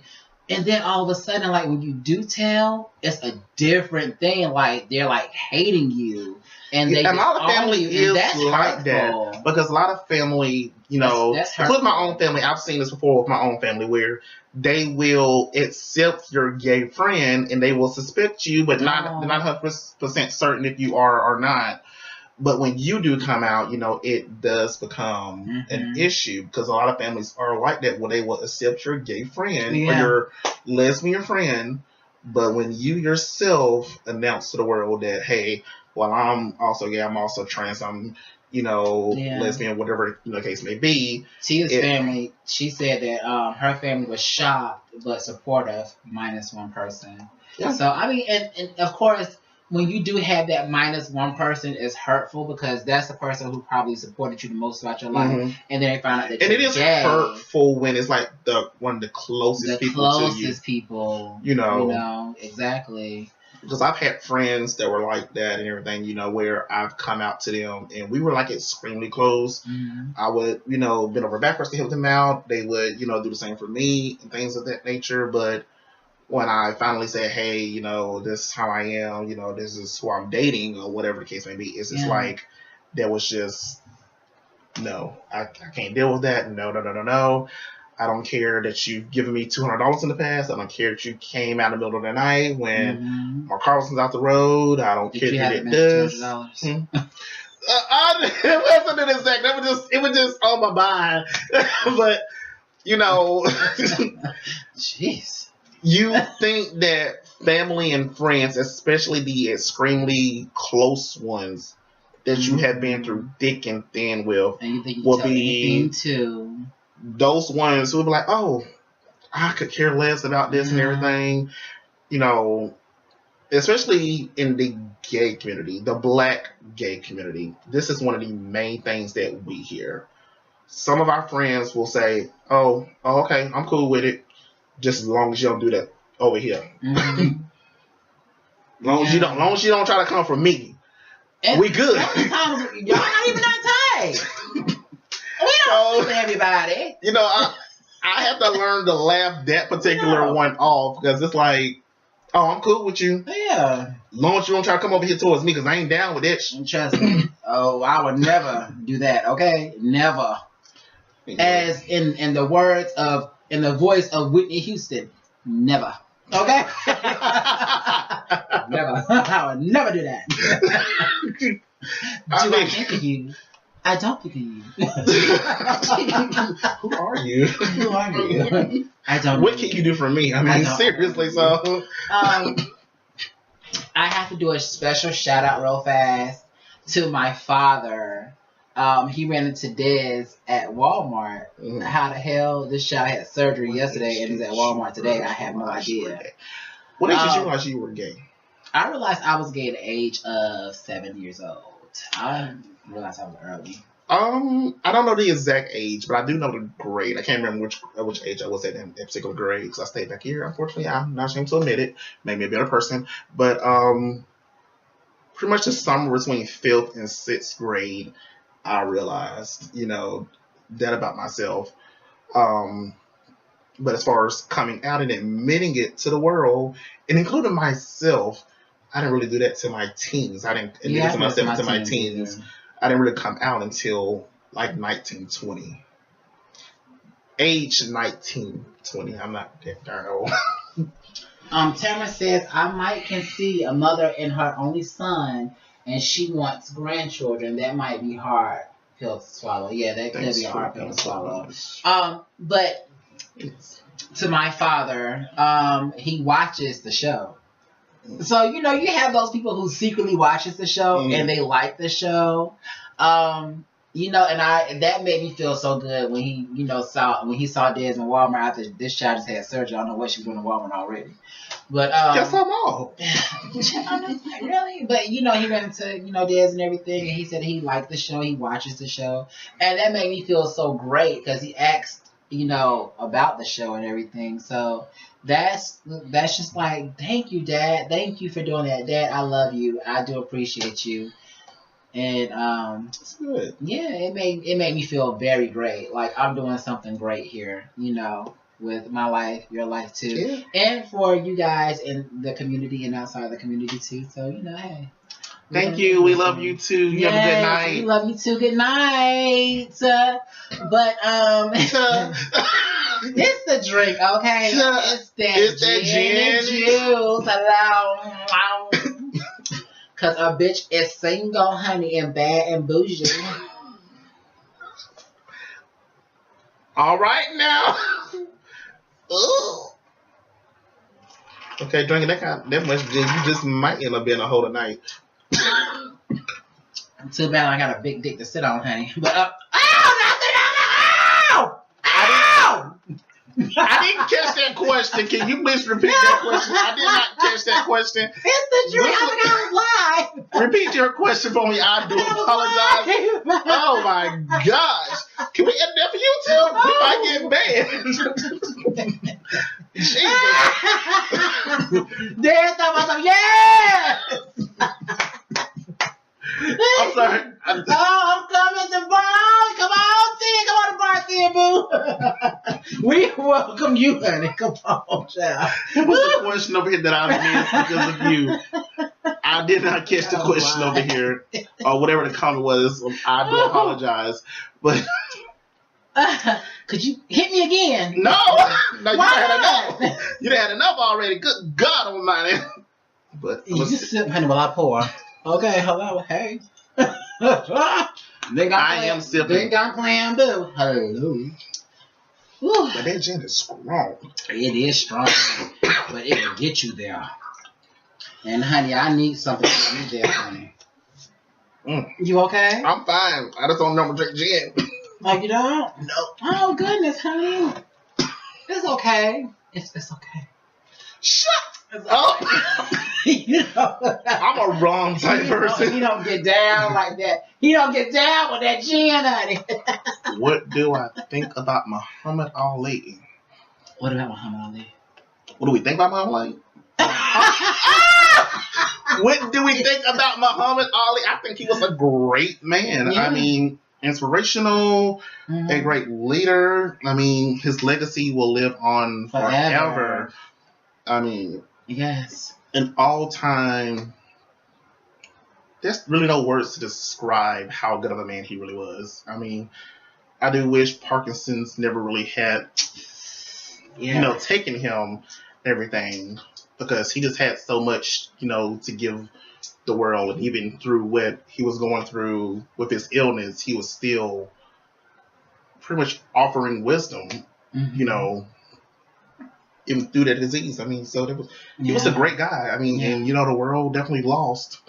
Speaker 2: And then all of a sudden, like when you do tell, it's a different thing. Like they're like hating you. And a lot of family is like that. Because a lot of family, including my own family, I've seen this before with my own family where they will accept your gay friend and they will suspect you, but not 100% certain if you are or not. But when you do come out, it does become an issue because a lot of families are like that where they will accept your gay friend or your lesbian friend. But when you yourself announce to the world that, hey, well, I'm also gay, I'm also trans, I'm, lesbian, whatever the case may be. Tia's family, she said that her family was shocked but supportive, minus one person. Yeah. So, I mean, and of course, when you do have that minus one person, it's hurtful because that's the person who probably supported you the most throughout your life. And then they find out that you're gay. And it is
Speaker 1: hurtful when it's like one of the closest people to you.
Speaker 2: People. Exactly.
Speaker 1: Because I've had friends that were like that and everything, you know, where I've come out to them and we were like extremely close. Mm-hmm. I would, you know, bend over backwards to help them out. They would, you know, do the same for me and things of that nature. But when I finally said, hey, you know, this is how I am, you know, this is who I'm dating or whatever the case may be, it's just like, there was just, no, I can't deal with that. No. I don't care that you've given me $200 in the past. I don't care that you came out in the middle of the night when my car was out the road. I don't care that you did this. $200? It wasn't an exact. It was just on my mind. But, you know,
Speaker 2: jeez.
Speaker 1: You think that family and friends, especially the extremely close ones that you have been through thick and thin with,
Speaker 2: and you think you will be to
Speaker 1: those ones who will be like, oh, I could care less about this and everything. You know, especially in the gay community, the black gay community, this is one of the main things that we hear. Some of our friends will say, oh okay, I'm cool with it, just as long as you don't do that over here. Mm-hmm. long as you don't try to come for me, and we good.
Speaker 2: Y'all not even that tight. We don't sleep with everybody.
Speaker 1: You know, I have to learn to laugh that particular one off, because it's like, oh, I'm cool with you.
Speaker 2: Yeah.
Speaker 1: As long as you don't try to come over here towards me, because I ain't down with it.
Speaker 2: Trust me. Oh, I would never do that. Okay, never. Yeah. As in the words of, in the voice of Whitney Houston, never. Okay. Never. I would never do that. I think of you? I don't think of you.
Speaker 1: Who are you?
Speaker 2: Who are you? I don't.
Speaker 1: What can you do for me? I mean, seriously. So,
Speaker 2: I have to do a special shout out real fast to my father. He ran into Dez at Walmart. How the hell this child had surgery yesterday and is at Walmart today? I have no idea.
Speaker 1: What age did you realize you were gay?
Speaker 2: I realized I was gay at the age of 7 years old. I realized I was early.
Speaker 1: I don't know the exact age, but I do know the grade. I can't remember which age I was at in that particular grade, because I stayed back here. Unfortunately, I'm not ashamed to admit it. Made me a better person. But pretty much the summer between 5th and 6th grade, I realized, you know, that about myself. But as far as coming out and admitting it to the world, and including myself, I didn't really do that to my teens. I didn't admit it to myself until my teens. I didn't really come out until like 19, 20. Age 19, 20. I'm not that darn old.
Speaker 2: Tamara says, I can see a mother and her only son, and she wants grandchildren. That might be hard pill to swallow. Yeah, that could be a hard pill to swallow. But to my father, he watches the show. So, you know, you have those people who secretly watches the show and they like the show. You know, and that made me feel so good when he, you know, saw Dez in Walmart after this child just had surgery. I don't know what she was doing in Walmart already. But
Speaker 1: guess I'm all.
Speaker 2: Really? But you know, he ran into, you know, Dez and everything, and he said he liked the show, he watches the show. And that made me feel so great because he asked, you know, about the show and everything. So that's just like, thank you, Dad. Thank you for doing that. Dad, I love you. I do appreciate you. And
Speaker 1: that's good.
Speaker 2: Yeah, it made me feel very great. Like I'm doing something great here, you know, with my life, your life too. Yeah. And for you guys in the community and outside the community too. So, you know, hey.
Speaker 1: Thank you. We love you too. You have a good night.
Speaker 2: We love you too. Good night. But it's the drink, okay? It's that gin and juice. Cause a bitch is single, honey, and bad and bougie.
Speaker 1: All right now. Ooh. Okay, drinking that much gin, you just might end up being a whole tonight.
Speaker 2: Too bad I got a big dick to sit on, honey. But
Speaker 1: I didn't catch that question. Can you please repeat that question? I did not catch that question.
Speaker 2: It's the truth. I think I was live.
Speaker 1: Repeat your question for me. I do apologize. Oh my gosh. Can we edit that for YouTube? We might get banned. Jesus.
Speaker 2: Dad thought myself, yes!
Speaker 1: I'm sorry.
Speaker 2: I'm coming to bar. Come on to bar, boo. We welcome you, honey. Come on, child.
Speaker 1: It was a question over here that I missed because of you. I did not catch the question over here, or whatever the comment was. I do apologize, but
Speaker 2: could you hit me again?
Speaker 1: No, you had enough. You had enough already. Good God Almighty! But
Speaker 2: you just sip, honey, while I pour. Okay, hello, hey.
Speaker 1: I am sipping.
Speaker 2: Think I'm playing, boo. Hello.
Speaker 1: But that gin is strong.
Speaker 2: It is strong, but it will get you there. And honey, I need something to get me there, honey. You okay?
Speaker 1: I'm fine. I just don't know to drink gin.
Speaker 2: Oh, you don't?
Speaker 1: No.
Speaker 2: Oh goodness, honey. It's okay. It's okay.
Speaker 1: Shut up.
Speaker 2: You know,
Speaker 1: I'm a wrong type person.
Speaker 2: He don't get down like that. He don't get down with that gin, honey.
Speaker 1: What do I think about Muhammad Ali?
Speaker 2: What about Muhammad Ali?
Speaker 1: What do we think about Muhammad Ali? What do we think about Muhammad Ali? I think he was a great man. Yeah. I mean, inspirational, a great leader. I mean, his legacy will live on forever. I mean,
Speaker 2: yes.
Speaker 1: An all-time. There's really no words to describe how good of a man he really was. I mean, I do wish Parkinson's never really had, taken him everything, because he just had so much, to give the world. And even through what he was going through with his illness, he was still pretty much offering wisdom, even through that disease. I mean, so he was a great guy. I mean, and the world definitely lost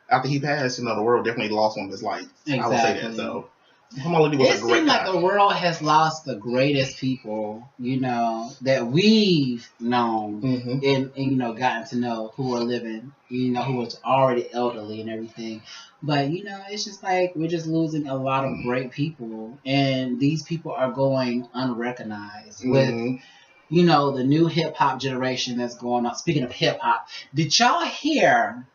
Speaker 1: after he passed. The world definitely lost one of his life.
Speaker 2: Exactly.
Speaker 1: I would say that. So Muhammad Ali was a great guy. It
Speaker 2: seems like the world has lost the greatest people, that we've known and gotten to know, who are living, who was already elderly and everything. But it's just like we're just losing a lot of great people, and these people are going unrecognized with. The new hip hop generation that's going on. Speaking of hip hop, did y'all hear?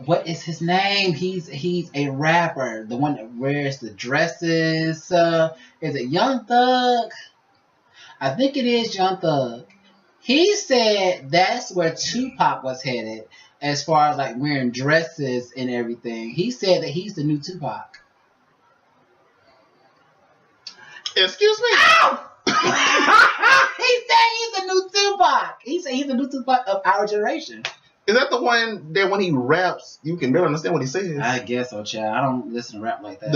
Speaker 2: What is his name? He's a rapper. The one that wears the dresses. Is it Young Thug? I think it is Young Thug. He said that's where Tupac was headed, as far as like wearing dresses and everything. He said that he's the new Tupac.
Speaker 1: Excuse me?
Speaker 2: Ow! He said he's the new Tupac. He said he's the new Tupac of our generation.
Speaker 1: Is that the one that when he raps, you can barely understand what he says?
Speaker 2: I guess so, Chad. I don't listen to rap like that.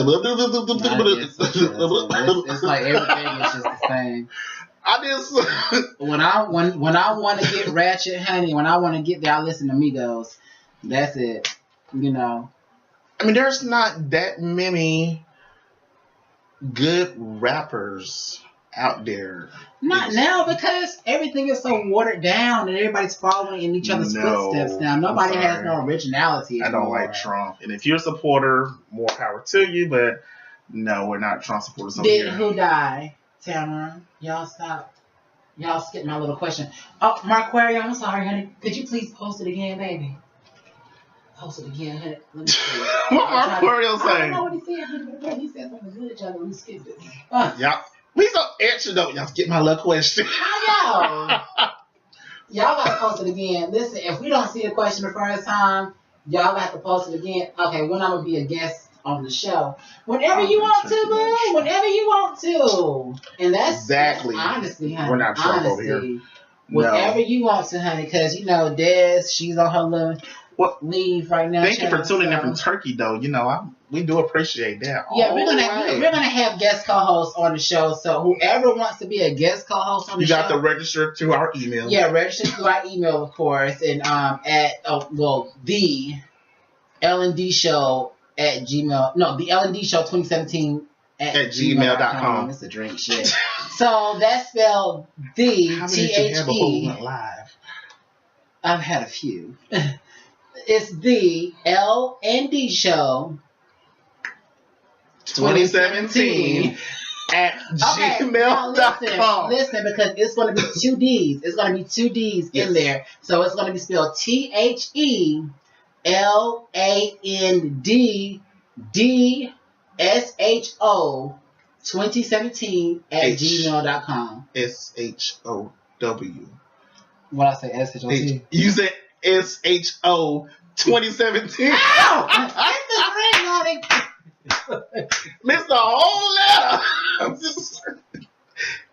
Speaker 2: It's like everything is just the same. When I want to get ratchet, honey, when I want to get there, I listen to Migos. That's it. I mean,
Speaker 1: there's not that many good rappers out there.
Speaker 2: Not now, because everything is so watered down and everybody's following in each other's footsteps now. Nobody has no originality anymore.
Speaker 1: I don't like Trump. And if you're a supporter, more power to you, but no, we're not Trump supporters over here.
Speaker 2: Who died? Tamara, y'all stop. Y'all skip my little question. Oh, Marquaria, I'm sorry, honey. Could you please post it again, baby? Post it again, honey. Let me see.
Speaker 1: What Marquaria saying?
Speaker 2: I don't know what he said. He said something good, y'all. Let me skip it.
Speaker 1: Yeah. Please don't answer though. Y'all skip my little question.
Speaker 2: I know. Y'all got to post it again. Listen, if we don't see the question the first time, y'all got to post it again. Okay, when I'm going to be a guest on the show. Whenever you want to, boo. Whenever you want to. And that's
Speaker 1: exactly.
Speaker 2: Honestly, honey.
Speaker 1: We're not Trump over here.
Speaker 2: Whenever you want to, honey. Because, Des, she's on her little leave right now.
Speaker 1: Thank you for tuning in from Turkey, though. We do appreciate that.
Speaker 2: Yeah, we're gonna have guest co-hosts on the show. So whoever wants to be a guest co-host on the show,
Speaker 1: you got to register through our email.
Speaker 2: Yeah, register through our email, of course, and the L&D Show at Gmail. No, the L&D Show 2017 at gmail.com. It's a drink shit. So that's spelled the THE. I've had a few. It's the L&D Show 2017
Speaker 1: at gmail.com.
Speaker 2: Listen, because it's going to be 2 D's. It's going to be 2 D's in there. So it's going to be spelled TheLandDSHO 2017 at gmail.com.
Speaker 1: SHOW.
Speaker 2: What I say, SHOT?
Speaker 1: You said SHO 2017.
Speaker 2: Ow!
Speaker 1: Missed the whole letter.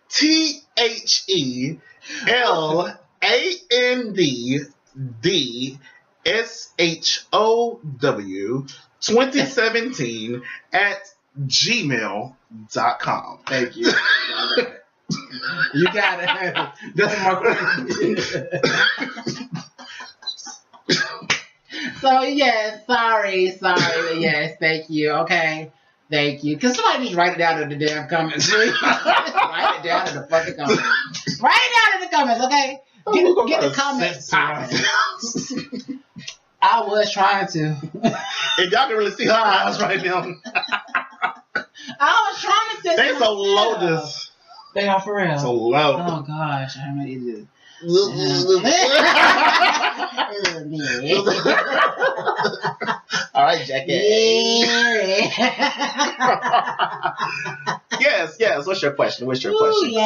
Speaker 1: TheLandDSHOW 2017 at gmail.com.
Speaker 2: Thank you. You got it. That's my question. So, yes, sorry. Yes, thank you. Okay. Thank you. Because somebody just write it down in the damn comments. Write it down in the fucking comments. Write it down in the comments, okay? Get the comments popping. I was trying to.
Speaker 1: If y'all can really see her eyes right now.
Speaker 2: I was trying to say.
Speaker 1: They so low this.
Speaker 2: They are for real.
Speaker 1: So low.
Speaker 2: Oh gosh, how many is it?
Speaker 1: All right, Jackie. Yes. What's your question? Yes.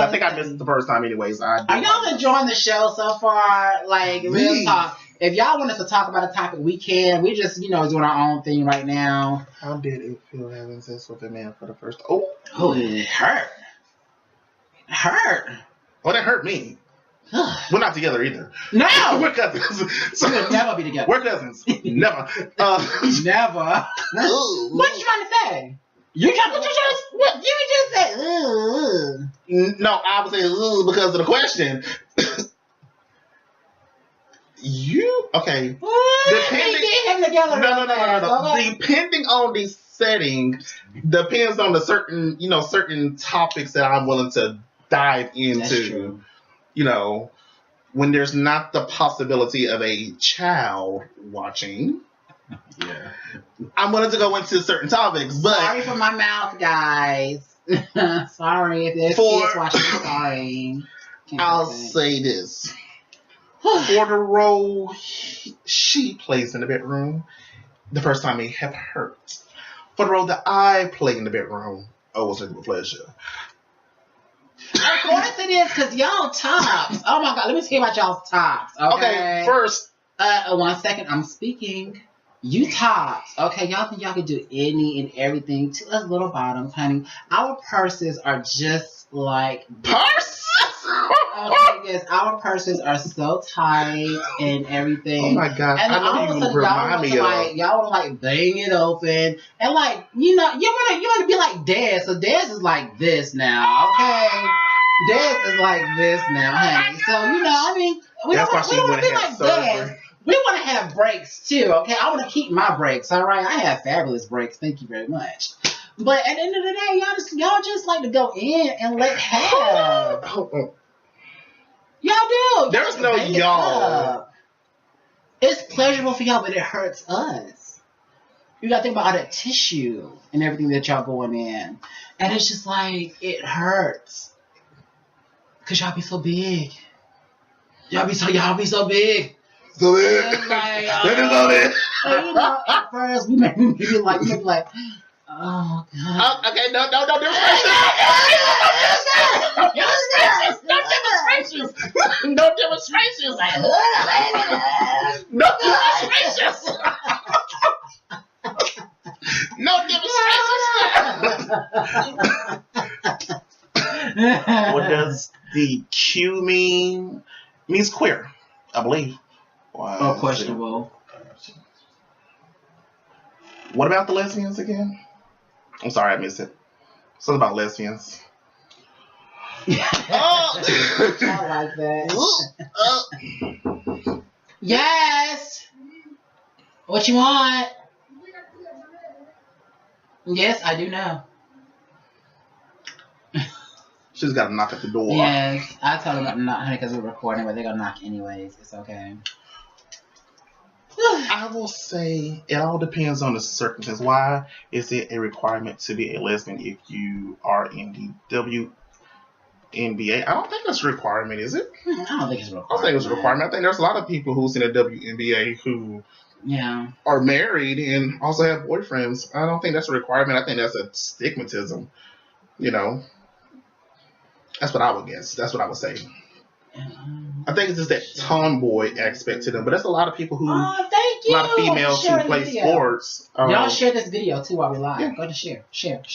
Speaker 1: I think I missed it the first time, anyways. Are
Speaker 2: y'all enjoying the show so far? Like, real talk. If y'all want us to talk about a topic, we can. We just, doing our own thing right now.
Speaker 1: How did it feel having sex with a man for the first?
Speaker 2: Oh, it hurt.
Speaker 1: Oh, that hurt me. We're not together either.
Speaker 2: No!
Speaker 1: We're cousins.
Speaker 2: So we'll never be together.
Speaker 1: We're cousins. Never.
Speaker 2: Never. What you trying to say? What you just say?
Speaker 1: No, I would say because of the question. Okay.
Speaker 2: Depending, get him together.
Speaker 1: No. Okay. Depending on the setting, depends on the certain topics that I'm willing to dive into.
Speaker 2: That's true.
Speaker 1: When there's not the possibility of a child watching.
Speaker 2: Yeah.
Speaker 1: I'm willing to go into certain topics, but
Speaker 2: sorry for my mouth, guys. Sorry if there's kids watching. Sorry.
Speaker 1: I'll say this. For the role she plays in the bedroom, the first time may have hurt. For the role that I play in the bedroom, it was a pleasure.
Speaker 2: Of course it is, because y'all tops. Oh my God, let me tell you about y'all's tops. Okay,
Speaker 1: first.
Speaker 2: 1 second, I'm speaking. You tops. Okay, y'all think y'all can do any and everything to us little bottoms, honey. Our purses are just like...
Speaker 1: Purses?
Speaker 2: Okay, yes, our purses are so tight and everything.
Speaker 1: Oh my God!
Speaker 2: And
Speaker 1: I know you remind me of.
Speaker 2: Y'all want to like bang it open and like you want to be like Dez. So Dez is like this now, okay? Dez is like this now, honey. So we don't want to be like Dez. We want to have breaks too, okay? I want to keep my breaks, all right? I have fabulous breaks. Thank you very much. But at the end of the day, y'all just like to go in and let have. Y'all do.
Speaker 1: There's no y'all.
Speaker 2: It's pleasurable for y'all, but it hurts us. You gotta think about all that tissue and everything that y'all going in. And it's just like, it hurts. Cause y'all be so big. Y'all be so big.
Speaker 1: So big.
Speaker 2: Like, at first we may be like, oh God.
Speaker 1: Okay, no demonstrations. No demonstrations. No demonstrations. No demonstrations. What does the Q mean? Means queer, I believe.
Speaker 2: Questionable.
Speaker 1: What about the lesbians again? I'm sorry, I missed it. Something about lesbians.
Speaker 2: I like that. Yes. What you want? Yes, I do know.
Speaker 1: She's got to knock at the door.
Speaker 2: Yes, I told her not to knock, honey, because we're recording, but they're gonna knock anyways. It's okay.
Speaker 1: I will say it all depends on the circumstance. Why is it a requirement to be a lesbian if you are in the WNBA? I don't think that's a requirement, is it?
Speaker 2: I don't think it's a requirement.
Speaker 1: I don't think it's a requirement. I think there's a lot of people who's in the WNBA who are married and also have boyfriends. I don't think that's a requirement. I think that's a stigmatism. You know, that's what I would guess. That's what I would say. I think it's just that tomboy aspect to them, but there's a lot of people who, a lot of females who play sports.
Speaker 2: Y'all share this video too while we live. Yeah. Go to share.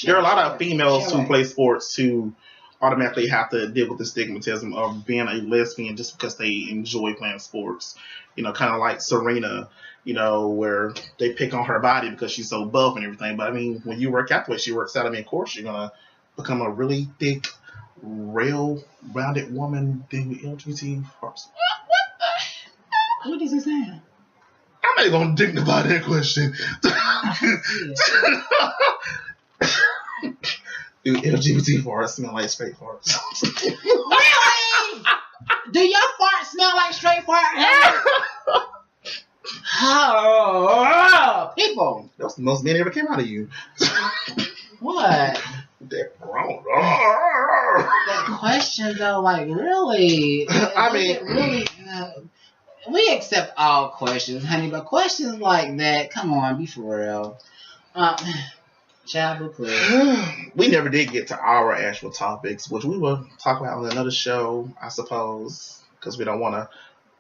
Speaker 1: There are a lot of females who play sports who automatically have to deal with the stigmatism of being a lesbian just because they enjoy playing sports. You know, kind of like Serena, you know, where they pick on her body because she's so buff and everything. But I mean, when you work out the way she works out, I mean, of course you're gonna become a really thick, rounded woman thing with LGBT parts.
Speaker 2: What is he saying?
Speaker 1: I'm not even gonna think about that question. Do LGBT farts smell like straight farts?
Speaker 2: Really? Do your farts smell like straight farts? Oh, people.
Speaker 1: That's the most men ever came out of you.
Speaker 2: What?
Speaker 1: They're wrong.
Speaker 2: That question though, like really?
Speaker 1: I mean,
Speaker 2: really. We accept all questions, honey, but questions like that, come on, be for real. Child,
Speaker 1: we never did get to our actual topics, which we will talk about on another show, I suppose, because we don't want to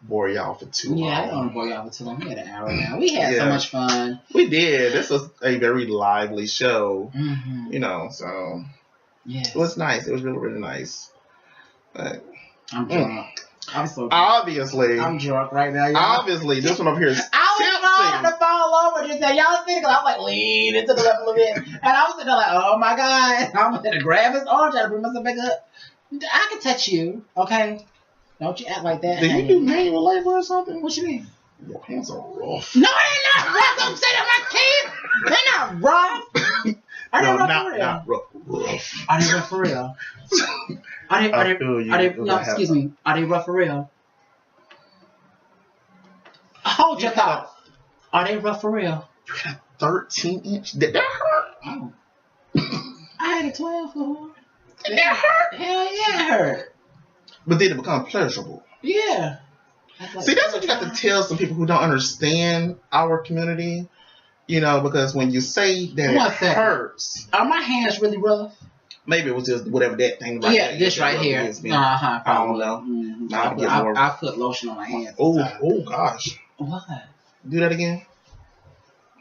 Speaker 1: bore y'all for too long.
Speaker 2: Yeah, I don't want to bore y'all for too long. We had an hour now. We had so much fun.
Speaker 1: We did. This was a very lively show, you know, so it was nice. It was really, really nice. But
Speaker 2: I'm drunk. I'm so drunk.
Speaker 1: Obviously.
Speaker 2: I'm drunk right now.
Speaker 1: Obviously, this one up here is
Speaker 2: I was going to fall over just now. Y'all see it? Because I was like leaning to the left a little bit. And I was sitting there like, oh my God. I'm going to grab his arm, try to bring myself back up. I can touch you, okay? Don't you act like that.
Speaker 1: Did you do manual labor or something?
Speaker 2: What you mean?
Speaker 1: Your pants are rough.
Speaker 2: No, they're not rough. Don't say that, my kid. They're not rough. Are they rough for real?
Speaker 1: Not rough.
Speaker 2: Are they rough for real? No, excuse me. Are they rough for real? Hold your thought. Are they rough for real?
Speaker 1: You had a 13-inch? Did that hurt?
Speaker 2: Oh. I had a 12 for
Speaker 1: Did that hurt?
Speaker 2: Hell yeah, it hurt.
Speaker 1: But did it become pleasurable?
Speaker 2: Yeah.
Speaker 1: See, that's what you have to tell some people who don't understand our community. You know, because when you say that it hurts.
Speaker 2: Are my hands really rough?
Speaker 1: Maybe it was just whatever that thing right
Speaker 2: there. Yeah, this right here.
Speaker 1: I don't know.
Speaker 2: Mm-hmm. I put lotion on my hands.
Speaker 1: Oh gosh.
Speaker 2: What?
Speaker 1: Do that again.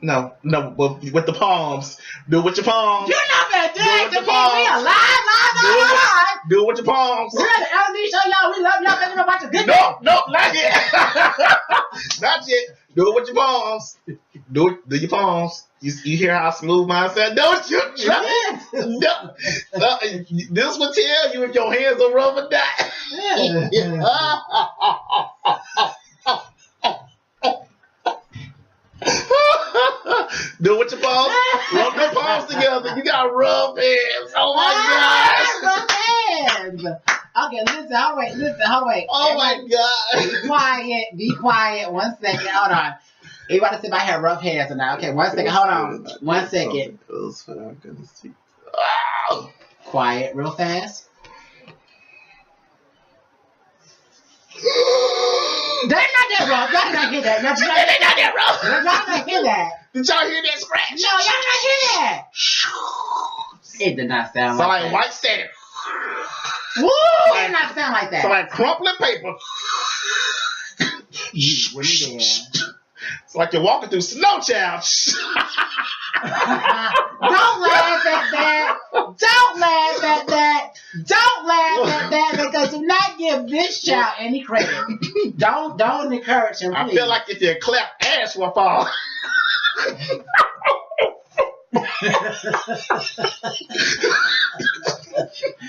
Speaker 1: No, but with the palms. Do it with your palms.
Speaker 2: You're not gonna do it with the palms. We are live.
Speaker 1: Do it with your palms.
Speaker 2: We're at the L&D Show, y'all. We love y'all. Thank you for watching.
Speaker 1: No, not yet. Not yet. Do it with your palms. Do your palms. You hear how smooth mine said? Don't you try it. This will tell you if your hands are rough or not. Do it with your palms. Rub your palms together. You got rough hands. Oh my
Speaker 2: gosh. Rough hands. Okay, listen, hold wait.
Speaker 1: Oh my
Speaker 2: God. Be quiet. 1 second. Hold on. You about to say if I have rough hands or not. Okay, 1 second. Hold on. 1 second. Quiet, real fast. They're not that rough. Y'all did not hear that. They're not that rough. Y'all not hear that.
Speaker 1: Did y'all hear that scratch?
Speaker 2: No, y'all not hear that. It did not sound like that.
Speaker 1: So like white static.
Speaker 2: Woo! It did not sound like that.
Speaker 1: So like crumpling paper. It's like you're walking through snow, child.
Speaker 2: Don't laugh at that. Don't laugh at that. Don't laugh at that because do not give this child any credit. Don't encourage him, please.
Speaker 1: I feel like if you clap, ass will fall.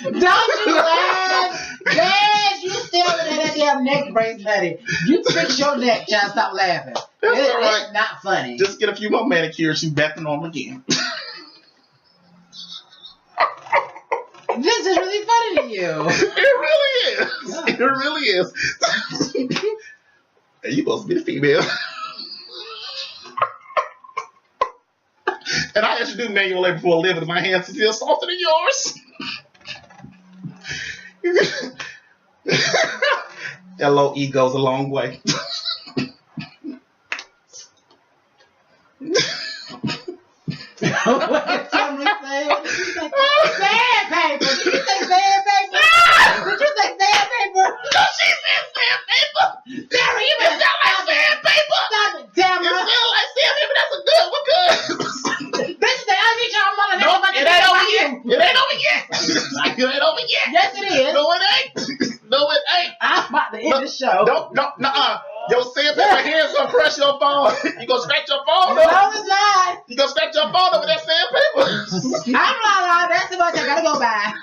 Speaker 2: Don't you laugh. Dad, you still in that damn neck brace, honey. You fix your neck, child. Stop laughing. It's not funny.
Speaker 1: Just get a few more manicures. You back to normal again.
Speaker 2: This is really funny to you.
Speaker 1: It really is. Yeah. It really is. Are you supposed to be the female? And I actually do manual labor for a living. My hands feel softer than yours. LOE goes a long way.
Speaker 2: Sandpaper. Did you say sandpaper? Did you say sandpaper?
Speaker 1: No, she said sandpaper.
Speaker 2: Sarah, you
Speaker 1: it sound like sandpaper.
Speaker 2: Stop it, Tamara.
Speaker 1: It sound like sandpaper. That's a good one, cuz.
Speaker 2: Bitch, I need y'all mother.
Speaker 1: No, it ain't over yet. It ain't over yet. It ain't over yet.
Speaker 2: Yes, it is.
Speaker 1: No, it ain't. No, it ain't.
Speaker 2: I'm about to end the show.
Speaker 1: No. Your sandpaper hands gonna crush your phone. You gonna scratch your phone?
Speaker 2: No, it's not.
Speaker 1: You gonna scratch your phone over that sandpaper?
Speaker 2: I'm not. That's too much. I gotta go by.